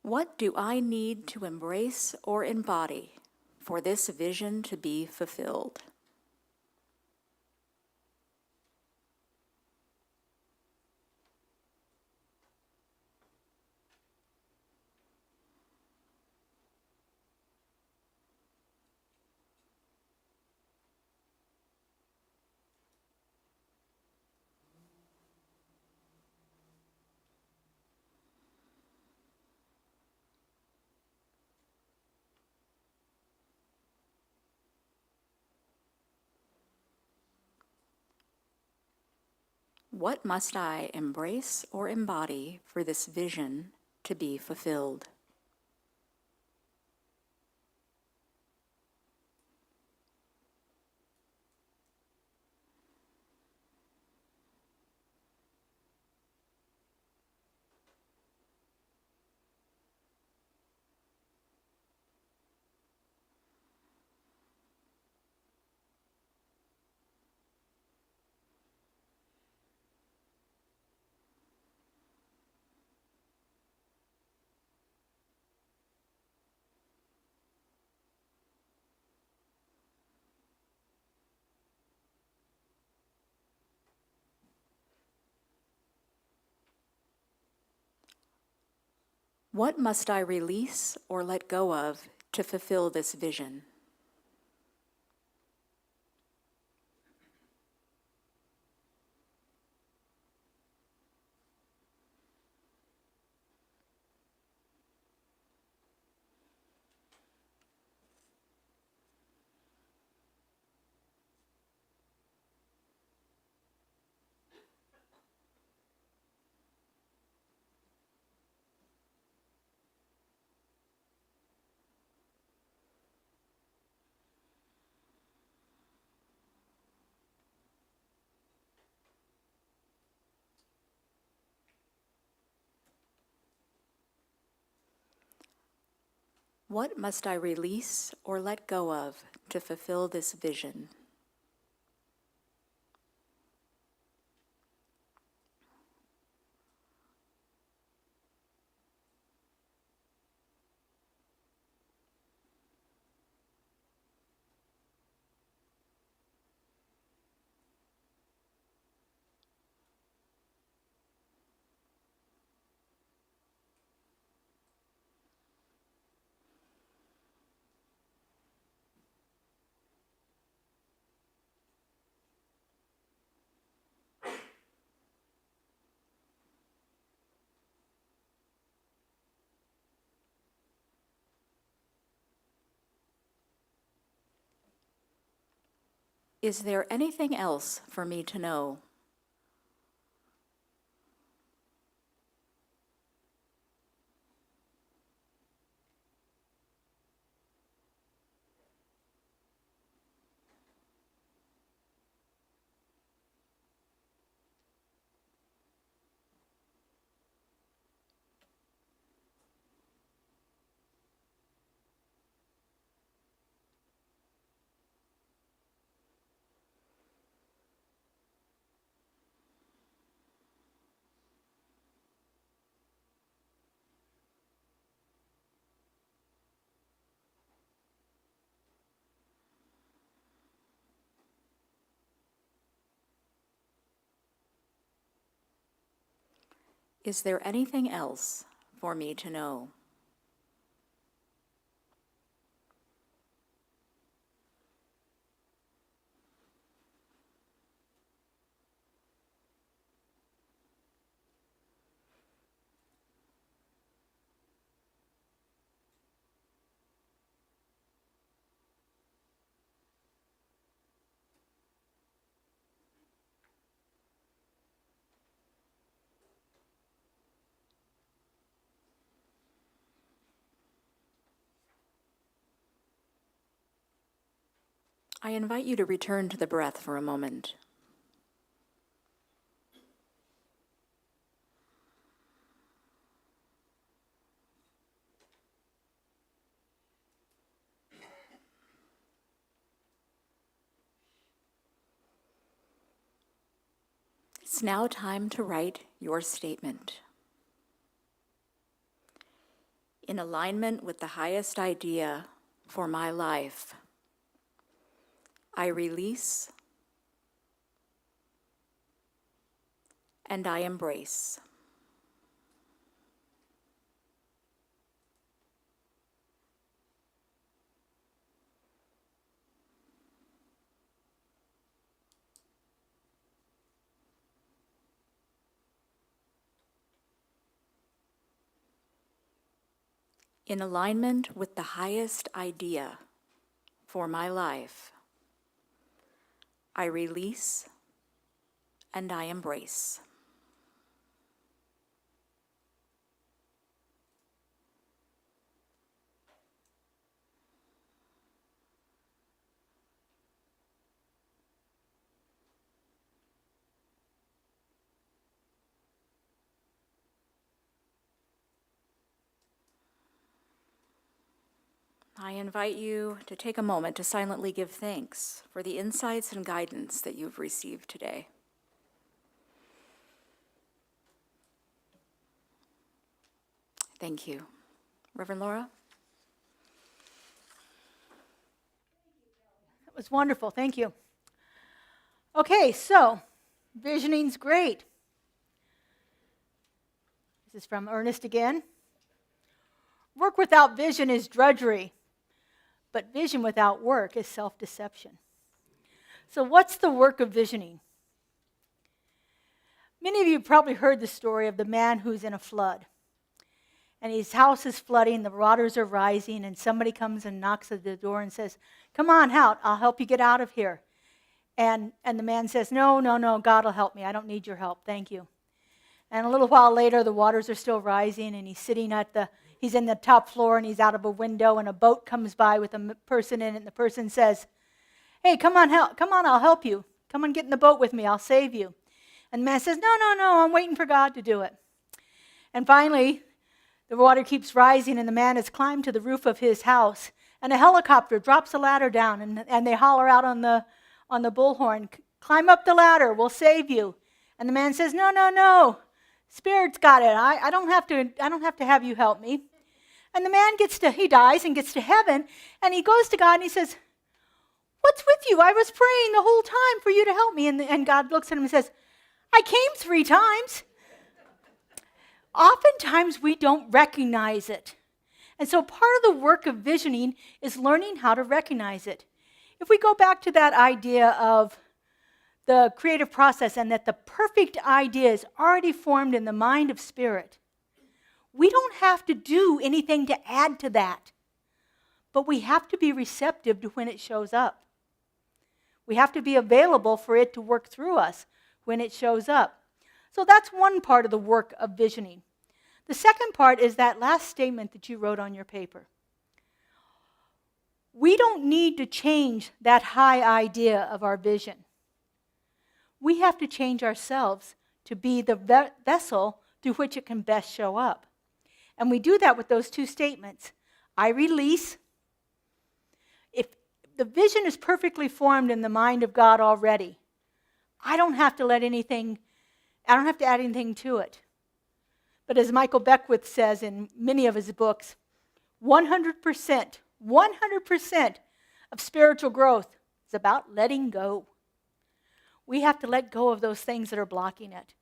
What do I need to embrace or embody for this vision to be fulfilled? What must I embrace or embody for this vision to be fulfilled? What must I release or let go of to fulfill this vision? What must I release or let go of to fulfill this vision? Is there anything else for me to know? Is there anything else for me to know? I invite you to return to the breath for a moment. It's now time to write your statement. In alignment with the highest idea for my life, I release and I embrace. In alignment with the highest idea for my life, I release and I embrace. I invite you to take a moment to silently give thanks for the insights and guidance that you've received today. Thank you. Reverend Laura? That was wonderful. Thank you. Okay, so visioning's great. This is from Ernest again. Work without vision is drudgery, but vision without work is self-deception. So what's the work of visioning? Many of you probably heard the story of the man who's in a flood. And his house is flooding, the waters are rising, and somebody comes and knocks at the door and says, "Come on out, I'll help you get out of here." And the man says, no, God will help me. I don't need your help, thank you. And a little while later, the waters are still rising, and he's in the top floor, and he's out of a window, and a boat comes by with a person in it, and the person says, "Hey, come on, I'll help you. Come on, get in the boat with me, I'll save you." And the man says, no, I'm waiting for God to do it. And finally, The water keeps rising, and the man has climbed to the roof of his house. And a helicopter drops a ladder down, and they holler out on the bullhorn, "Climb up the ladder, we'll save you." And the man says, "No, no, no. Spirit's got it. I don't have to have you help me." And the man he dies and gets to heaven, and he goes to God and he says, "What's with you? I was praying the whole time for you to help me." And God looks at him and says, "I came 3 times. Oftentimes we don't recognize it. And so part of the work of visioning is learning how to recognize it. If we go back to that idea of the creative process and that the perfect idea is already formed in the mind of spirit, we don't have to do anything to add to that. But we have to be receptive to when it shows up. We have to be available for it to work through us when it shows up. So that's one part of the work of visioning. The second part is that last statement that you wrote on your paper. We don't need to change that high idea of our vision. We have to change ourselves to be the vessel through which it can best show up. And we do that with those 2 statements. I release. If the vision is perfectly formed in the mind of God already, I don't have to add anything to it. But as Michael Beckwith says in many of his books, 100% of spiritual growth is about letting go. We have to let go of those things that are blocking it.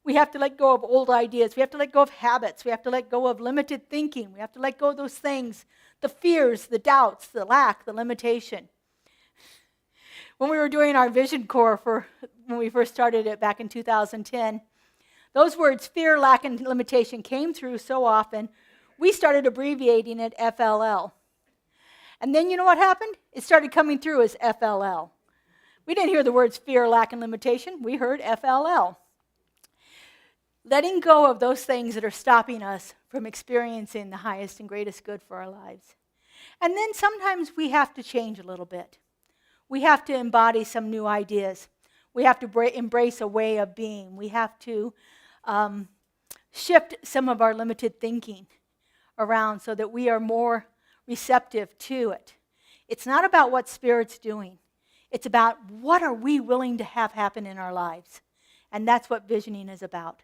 We have to let go of old ideas. We have to let go of habits. We have to let go of limited thinking. We have to let go of those things, the fears, the doubts, the lack, the limitation. When we were doing our vision core when we first started it back in 2010, those words, fear, lack, and limitation, came through so often, we started abbreviating it FLL. And then you know what happened? It started coming through as FLL. We didn't hear the words fear, lack, and limitation. We heard FLL. Letting go of those things that are stopping us from experiencing the highest and greatest good for our lives. And then sometimes we have to change a little bit. We have to embody some new ideas. We have to embrace a way of being. We have to shift some of our limited thinking around so that we are more receptive to it. It's not about what Spirit's doing. It's about what are we willing to have happen in our lives. And that's what visioning is about.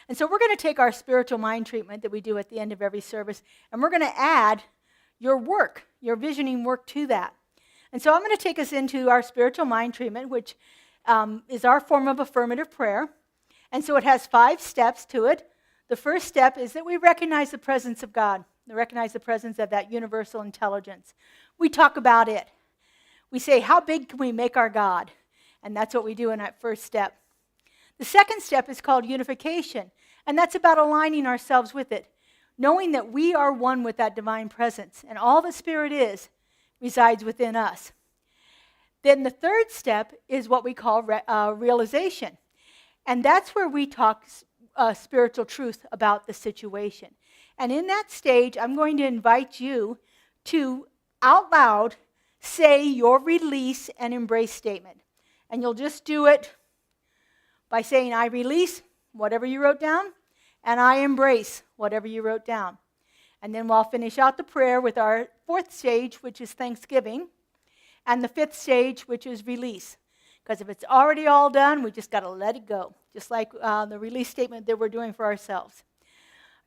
And so we're going to take our spiritual mind treatment that we do at the end of every service, and we're going to add your work, your visioning work to that. And so I'm going to take us into our spiritual mind treatment, which is our form of affirmative prayer. And so it has 5 steps to it. The first step is that we recognize the presence of God. We recognize the presence of that universal intelligence. We talk about it. We say, how big can we make our God? And that's what we do in that first step. The second step is called unification. And that's about aligning ourselves with it. Knowing that we are one with that divine presence. And all the Spirit is resides within us. Then the third step is what we call realization. And that's where we talk spiritual truth about the situation. And in that stage, I'm going to invite you to, out loud, say your release and embrace statement. And you'll just do it by saying, I release whatever you wrote down, and I embrace whatever you wrote down. And then we'll finish out the prayer with our 4th stage, which is thanksgiving, and the 5th stage, which is release. Because if it's already all done, we just got to let it go, just like the release statement that we're doing for ourselves.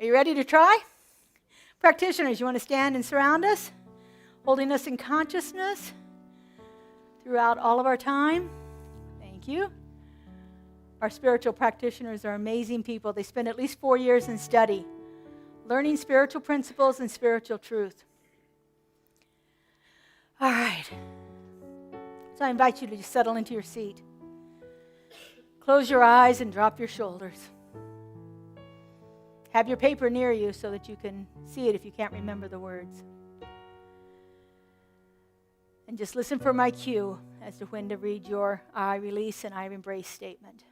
Are you ready to try? Practitioners, you want to stand and surround us, holding us in consciousness throughout all of our time? Thank you. Our spiritual practitioners are amazing people. They spend at least 4 years in study, learning spiritual principles and spiritual truth. All right. So I invite you to just settle into your seat. Close your eyes and drop your shoulders. Have your paper near you so that you can see it if you can't remember the words. And just listen for my cue as to when to read your I release and I embrace statement.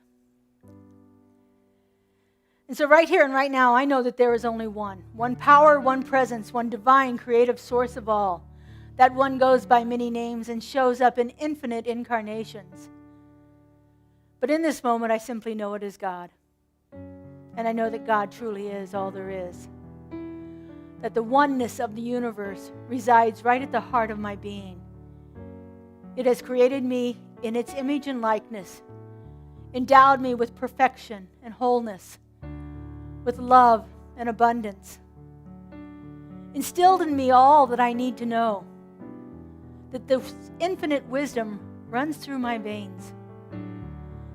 And so right here and right now, I know that there is only one power, one presence, one divine creative source of all. That one goes by many names and shows up in infinite incarnations. But in this moment, I simply know it is God. And I know that God truly is all there is. that the oneness of the universe resides right at the heart of my being. It has created me in its image and likeness, endowed me with perfection and wholeness, with love and abundance, instilled in me all that I need to know, that the infinite wisdom runs through my veins,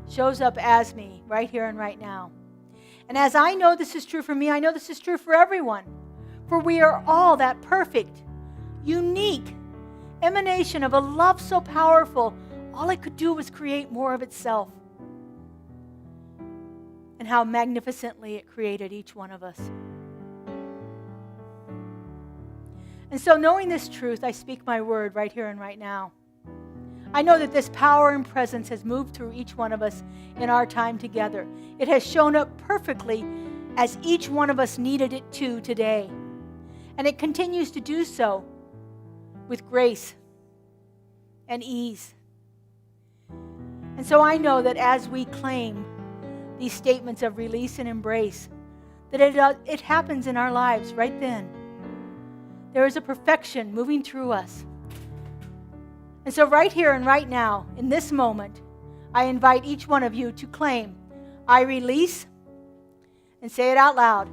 shows up as me right here and right now. And as I know this is true for me, I know this is true for everyone. For we are all that perfect, unique emanation of a love so powerful, all it could do was create more of itself. And how magnificently it created each one of us. And so knowing this truth, I speak my word right here and right now. I know that this power and presence has moved through each one of us in our time together. It has shown up perfectly as each one of us needed it to today. And it continues to do so with grace and ease. And so I know that as we claim these statements of release and embrace, that it happens in our lives right then. There is a perfection moving through us. And so right here and right now, in this moment, I invite each one of you to claim, I release, and say it out loud.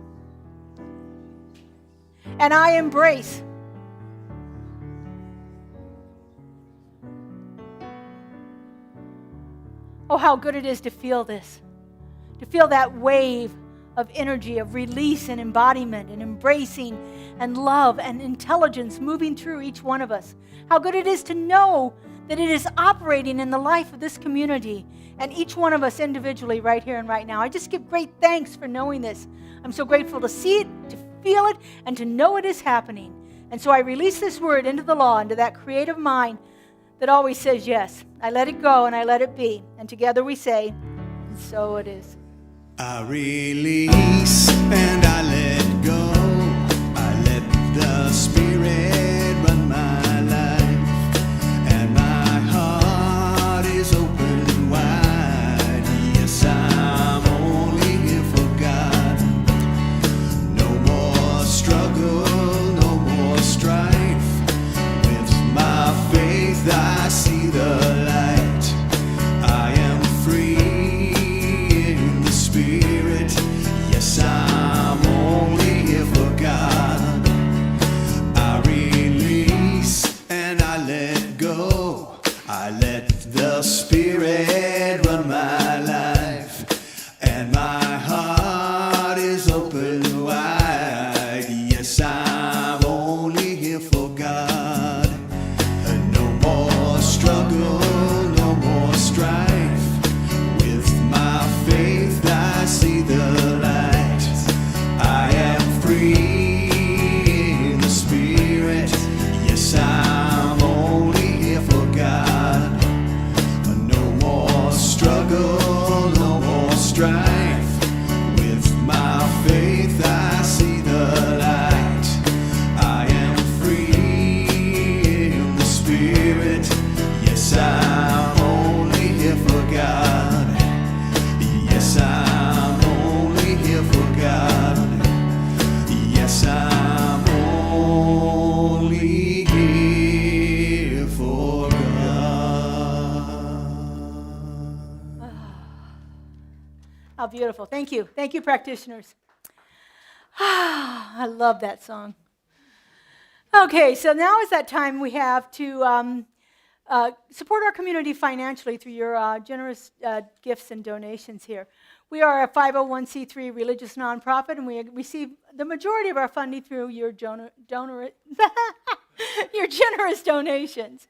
And I embrace. Oh, how good it is to feel this. To feel that wave of energy, of release and embodiment and embracing and love and intelligence moving through each one of us. How good it is to know that it is operating in the life of this community and each one of us individually right here and right now. I just give great thanks for knowing this. I'm so grateful to see it, to feel it, and to know it is happening. And so I release this word into the law, into that creative mind that always says yes. I let it go and I let it be. And together we say, and so it is. I release and I let go. I let the Spirit run my life, and my heart is open wide. Yes, I'm only here for God. No more struggle, no more strife. With my faith I see the light. I am free. Spirit, yes, I'm only here for God. I release and I let go. I let the Spirit run my life, and my heart is open wide. Yes, I'm only here for God. No more struggle, no more strife. Faith, I see the light. I am free in the Spirit. Yes, I'm only here for God. No more struggle, no more strife. With my faith, I see the light. I am free in the Spirit. Yes, I'm only here for God. Yes, I'm only here for God. Yes, I'm only here for God. How beautiful. Thank you. Thank you, practitioners. I love that song. Okay, so now is that time we have to support our community financially through your generous gifts and donations here. We are a 501c3 religious nonprofit, and we receive the majority of our funding through your your generous donations.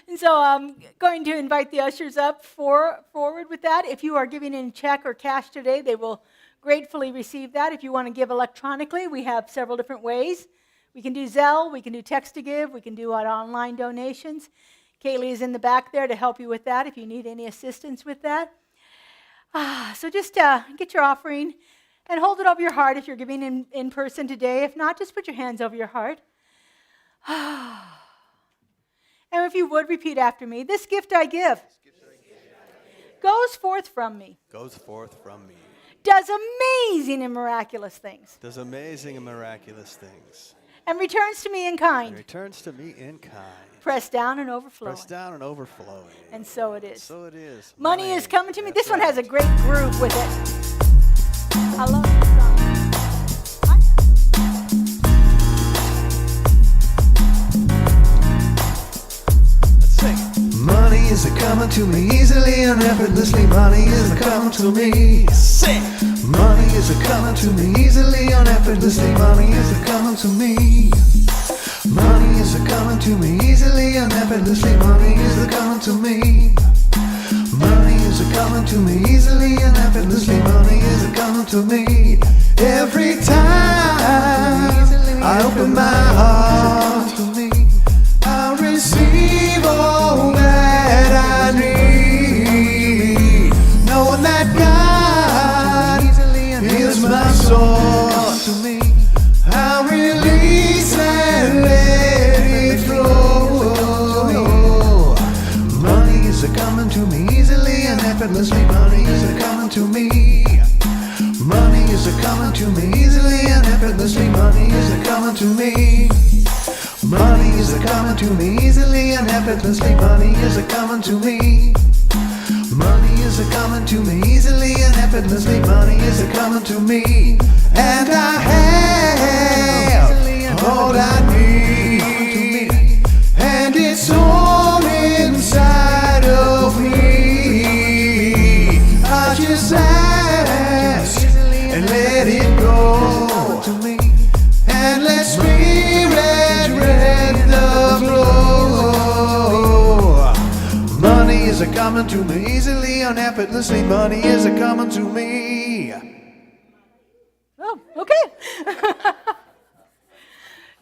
And so I'm going to invite the ushers up forward with that. If you are giving in check or cash today, they will gratefully receive that. If you want to give electronically, we have several different ways. We can do Zelle, we can do text to give, we can do online donations. Kelli is in the back there to help you with that if you need any assistance with that. So just get your offering and hold it over your heart if you're giving in person today. If not, just put your hands over your heart. And if you would, repeat after me. This gift I give goes forth from me. Goes forth from me. Does amazing and miraculous things. Does amazing and miraculous things. and returns to me in and kind, returns to me in kind. pressed down and overflowing. Pressed down and overflowing. And so it is. So it is. Money is coming to me. That's This one has a right. great groove with it. I love this song. Let's sing. Money is a coming to me easily and effortlessly. Money is a coming to me. Sing. Money is a coming to me easily and effortlessly. Money is a coming to me. Money is a coming to me easily and effortlessly. Money is a coming to me. Money is a coming to me easily and effortlessly. Money is a coming to me. Every time I open my heart to me, I receive all that I need, knowing that God is my source to me. I release and let it flow. Money is a coming to me easily and effortlessly. Money is a coming to me. Money is a coming to me easily and effortlessly. Money is a coming to me. Money is a coming to me easily and effortlessly. Money is a coming to me. Money is a coming to me easily and effortlessly. Money is a coming to me. And I have all I need. And it's all inside of me. I just ask and let it go to me. And let spirit rent the floor. Money is a coming to me easily and effortlessly. Money is a coming to me. Oh, okay.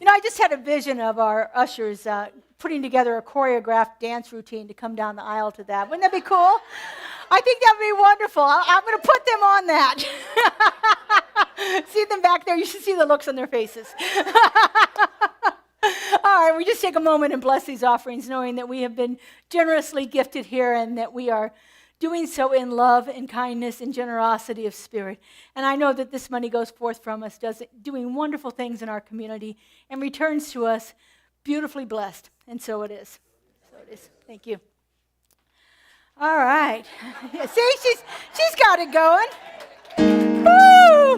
I just had a vision of our ushers putting together a choreographed dance routine to come down the aisle to that. Wouldn't that be cool? I think that would be wonderful. I'm going to put them on that. See them back there. You should see the looks on their faces. All right, we just take a moment and bless these offerings, knowing that we have been generously gifted here and that we are doing so in love and kindness and generosity of spirit. And I know that this money goes forth from us, doing wonderful things in our community, and returns to us beautifully blessed. And so it is. So it is. Thank you. All right. See, she's got it going. Woo!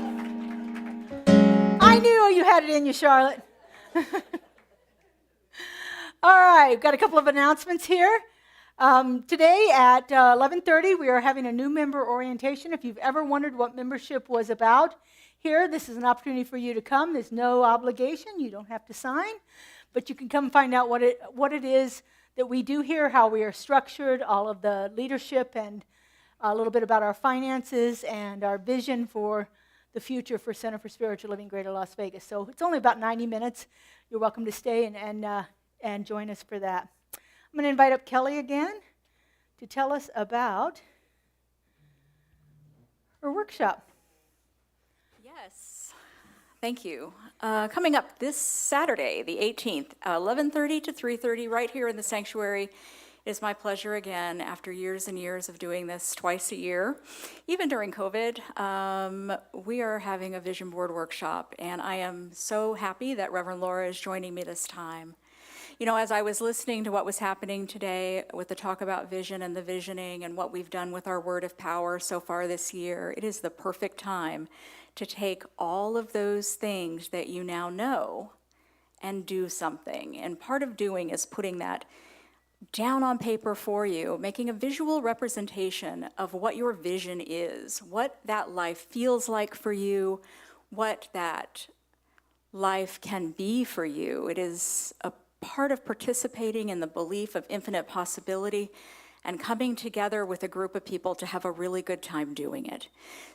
I knew you had it in you, Charlotte. All right, we've got a couple of announcements here. Today at 11:30, we are having a new member orientation. If you've ever wondered what membership was about here, this is an opportunity for you to come. There's no obligation. You don't have to sign, but you can come find out what it is that we do here, how we are structured, all of the leadership, and a little bit about our finances and our vision for the future for Center for Spiritual Living Greater Las Vegas. So it's only about 90 minutes. You're welcome to stay and join us for that. I'm going to invite up Kelli again to tell us about her workshop. Yes, thank you. Coming up this Saturday, the 18th, 11:30 to 3:30, right here in the sanctuary. It is my pleasure again, after years and years of doing this twice a year, even during COVID, we are having a vision board workshop, and I am so happy that Reverend Laura is joining me this time. As I was listening to what was happening today with the talk about vision and the visioning and what we've done with our word of power so far this year, it is the perfect time to take all of those things that you now know and do something. And part of doing is putting that down on paper for you, making a visual representation of what your vision is, what that life feels like for you, what that life can be for you. It is a part of participating in the belief of infinite possibility and coming together with a group of people to have a really good time doing it.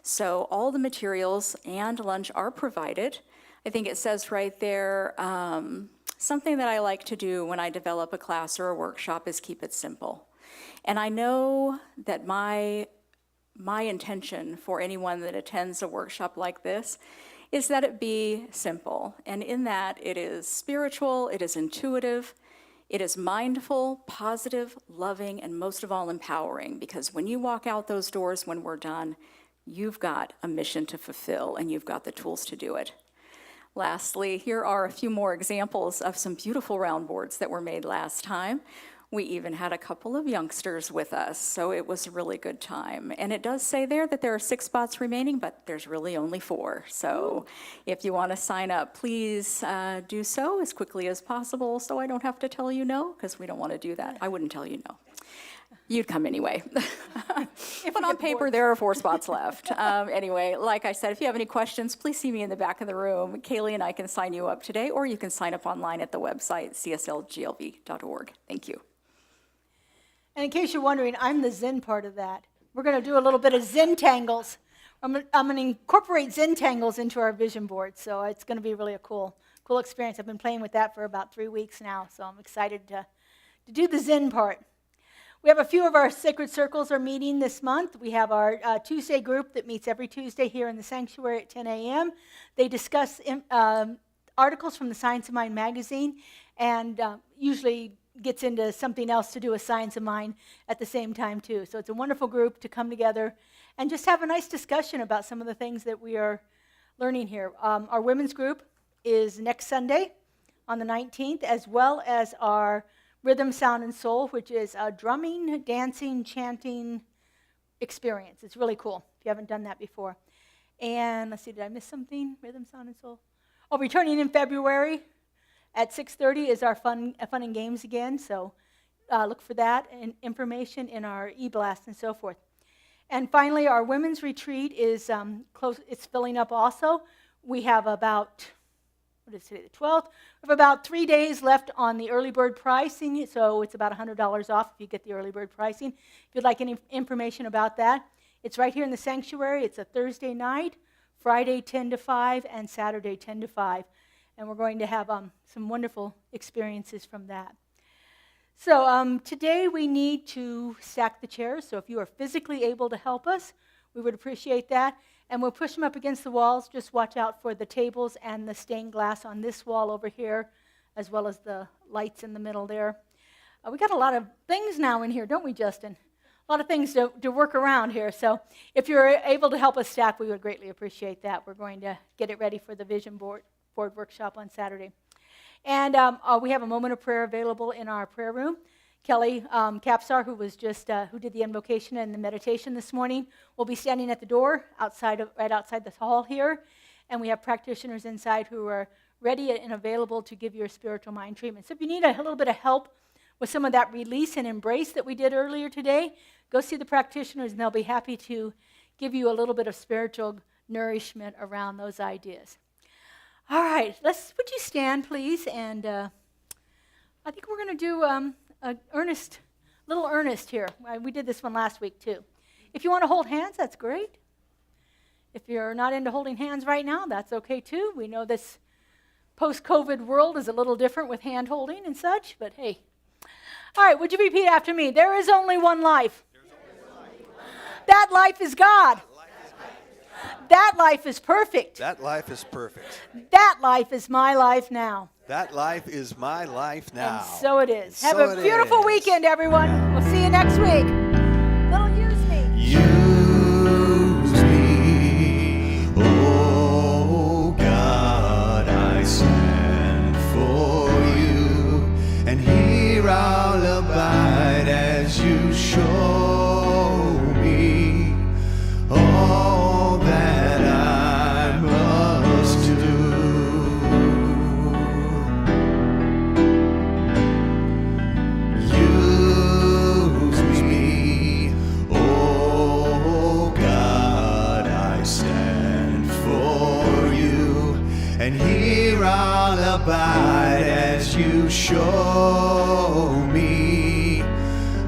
So all the materials and lunch are provided. I think it says right there, something that I like to do when I develop a class or a workshop is keep it simple. And I know that my intention for anyone that attends a workshop like this is that it be simple. And in that, it is spiritual, it is intuitive, it is mindful, positive, loving, and most of all, empowering. Because when you walk out those doors when we're done, you've got a mission to fulfill, and you've got the tools to do it. Lastly, here are a few more examples of some beautiful round boards that were made last time. We even had a couple of youngsters with us, so it was a really good time. And it does say there that there are 6 spots remaining, but there's really only 4. So if you want to sign up, please do so as quickly as possible so I don't have to tell you no, because we don't want to do that. I wouldn't tell you no. You'd come anyway. But on paper, there are 4 spots left. Anyway, like I said, if you have any questions, please see me in the back of the room. Kelli and I can sign you up today, or you can sign up online at the website, CSLGLV.org. Thank you. And in case you're wondering, I'm the Zen part of that. We're going to do a little bit of Zen tangles. I'm going to incorporate Zen tangles into our vision board, so it's going to be really a cool experience. I've been playing with that for about 3 weeks now, so I'm excited to do the Zen part. We have a few of our sacred circles are meeting this month. We have our Tuesday group that meets every Tuesday here in the sanctuary at 10 a.m. They discuss articles from the Science of Mind magazine and usually gets into something else to do with Science of Mind at the same time too. So it's a wonderful group to come together and just have a nice discussion about some of the things that we are learning here. Our women's group is next Sunday on the 19th, as well as our Rhythm, Sound, and Soul, which is a drumming, dancing, chanting experience. It's really cool if you haven't done that before. And let's see, did I miss something? Rhythm, Sound, and Soul. Oh, returning in February at 6:30 is our fun and games again. So look for that and information in our e-blast and so forth. And finally, our women's retreat is close. It's filling up also. We have about, what is today, the 12th? We have about 3 days left on the early bird pricing, so it's about $100 off if you get the early bird pricing. If you'd like any information about that, it's right here in the sanctuary. It's a Thursday night, Friday 10 to 5, and Saturday 10 to 5. And we're going to have some wonderful experiences from that. So today we need to stack the chairs, so if you are physically able to help us, we would appreciate that. And we'll push them up against the walls. Just watch out for the tables and the stained glass on this wall over here, as well as the lights in the middle there. We got a lot of things now in here, don't we, Justin? A lot of things to work around here. So if you're able to help us stack, we would greatly appreciate that. We're going to get it ready for the vision board workshop on Saturday. And we have a moment of prayer available in our prayer room. Kelli Capsar, who did the invocation and the meditation this morning, will be standing at the door right outside the hall here. And we have practitioners inside who are ready and available to give you a spiritual mind treatment. So if you need a little bit of help with some of that release and embrace that we did earlier today, go see the practitioners and they'll be happy to give you a little bit of spiritual nourishment around those ideas. All right, would you stand, please? And I think we're going to do a little earnest here. We did this one last week, too. If you want to hold hands, that's great. If you're not into holding hands right now, that's okay, too. We know this post-COVID world is a little different with hand holding and such, but hey. All right, would you repeat after me? There is only one life. That life is God. That life is perfect. That life is perfect. That life is my life now. That life is my life now. And so it is. So Have a beautiful weekend, everyone. We'll see you next week. Little use me. Use me, oh God, I stand for you, and here I'll abide as you show me all that I must do. Use me, oh God, I stand for you, and here I'll abide as you show me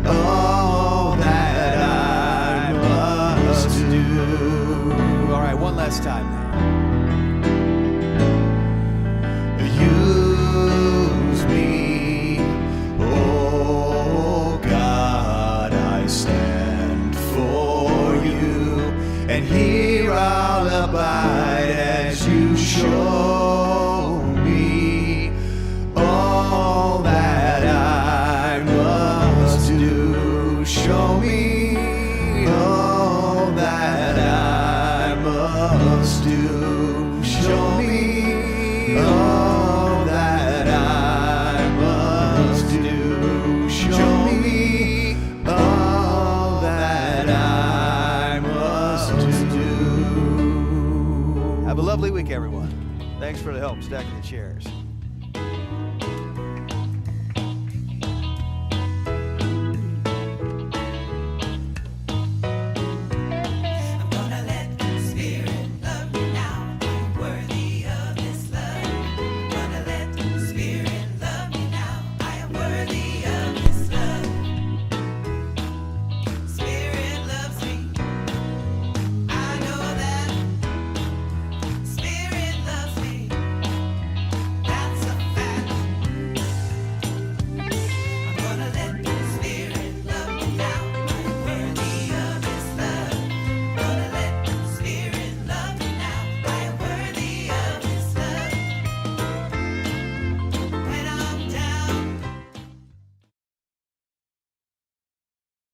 all that I must do. All right, one last time now. Use me, oh God, I stand for you, and here I'll abide as you show me all that I must do. Show me all that I must do. Show me all that I must do. Show me all that I must do. Have a lovely week, everyone. Thanks for the help stacking the chairs.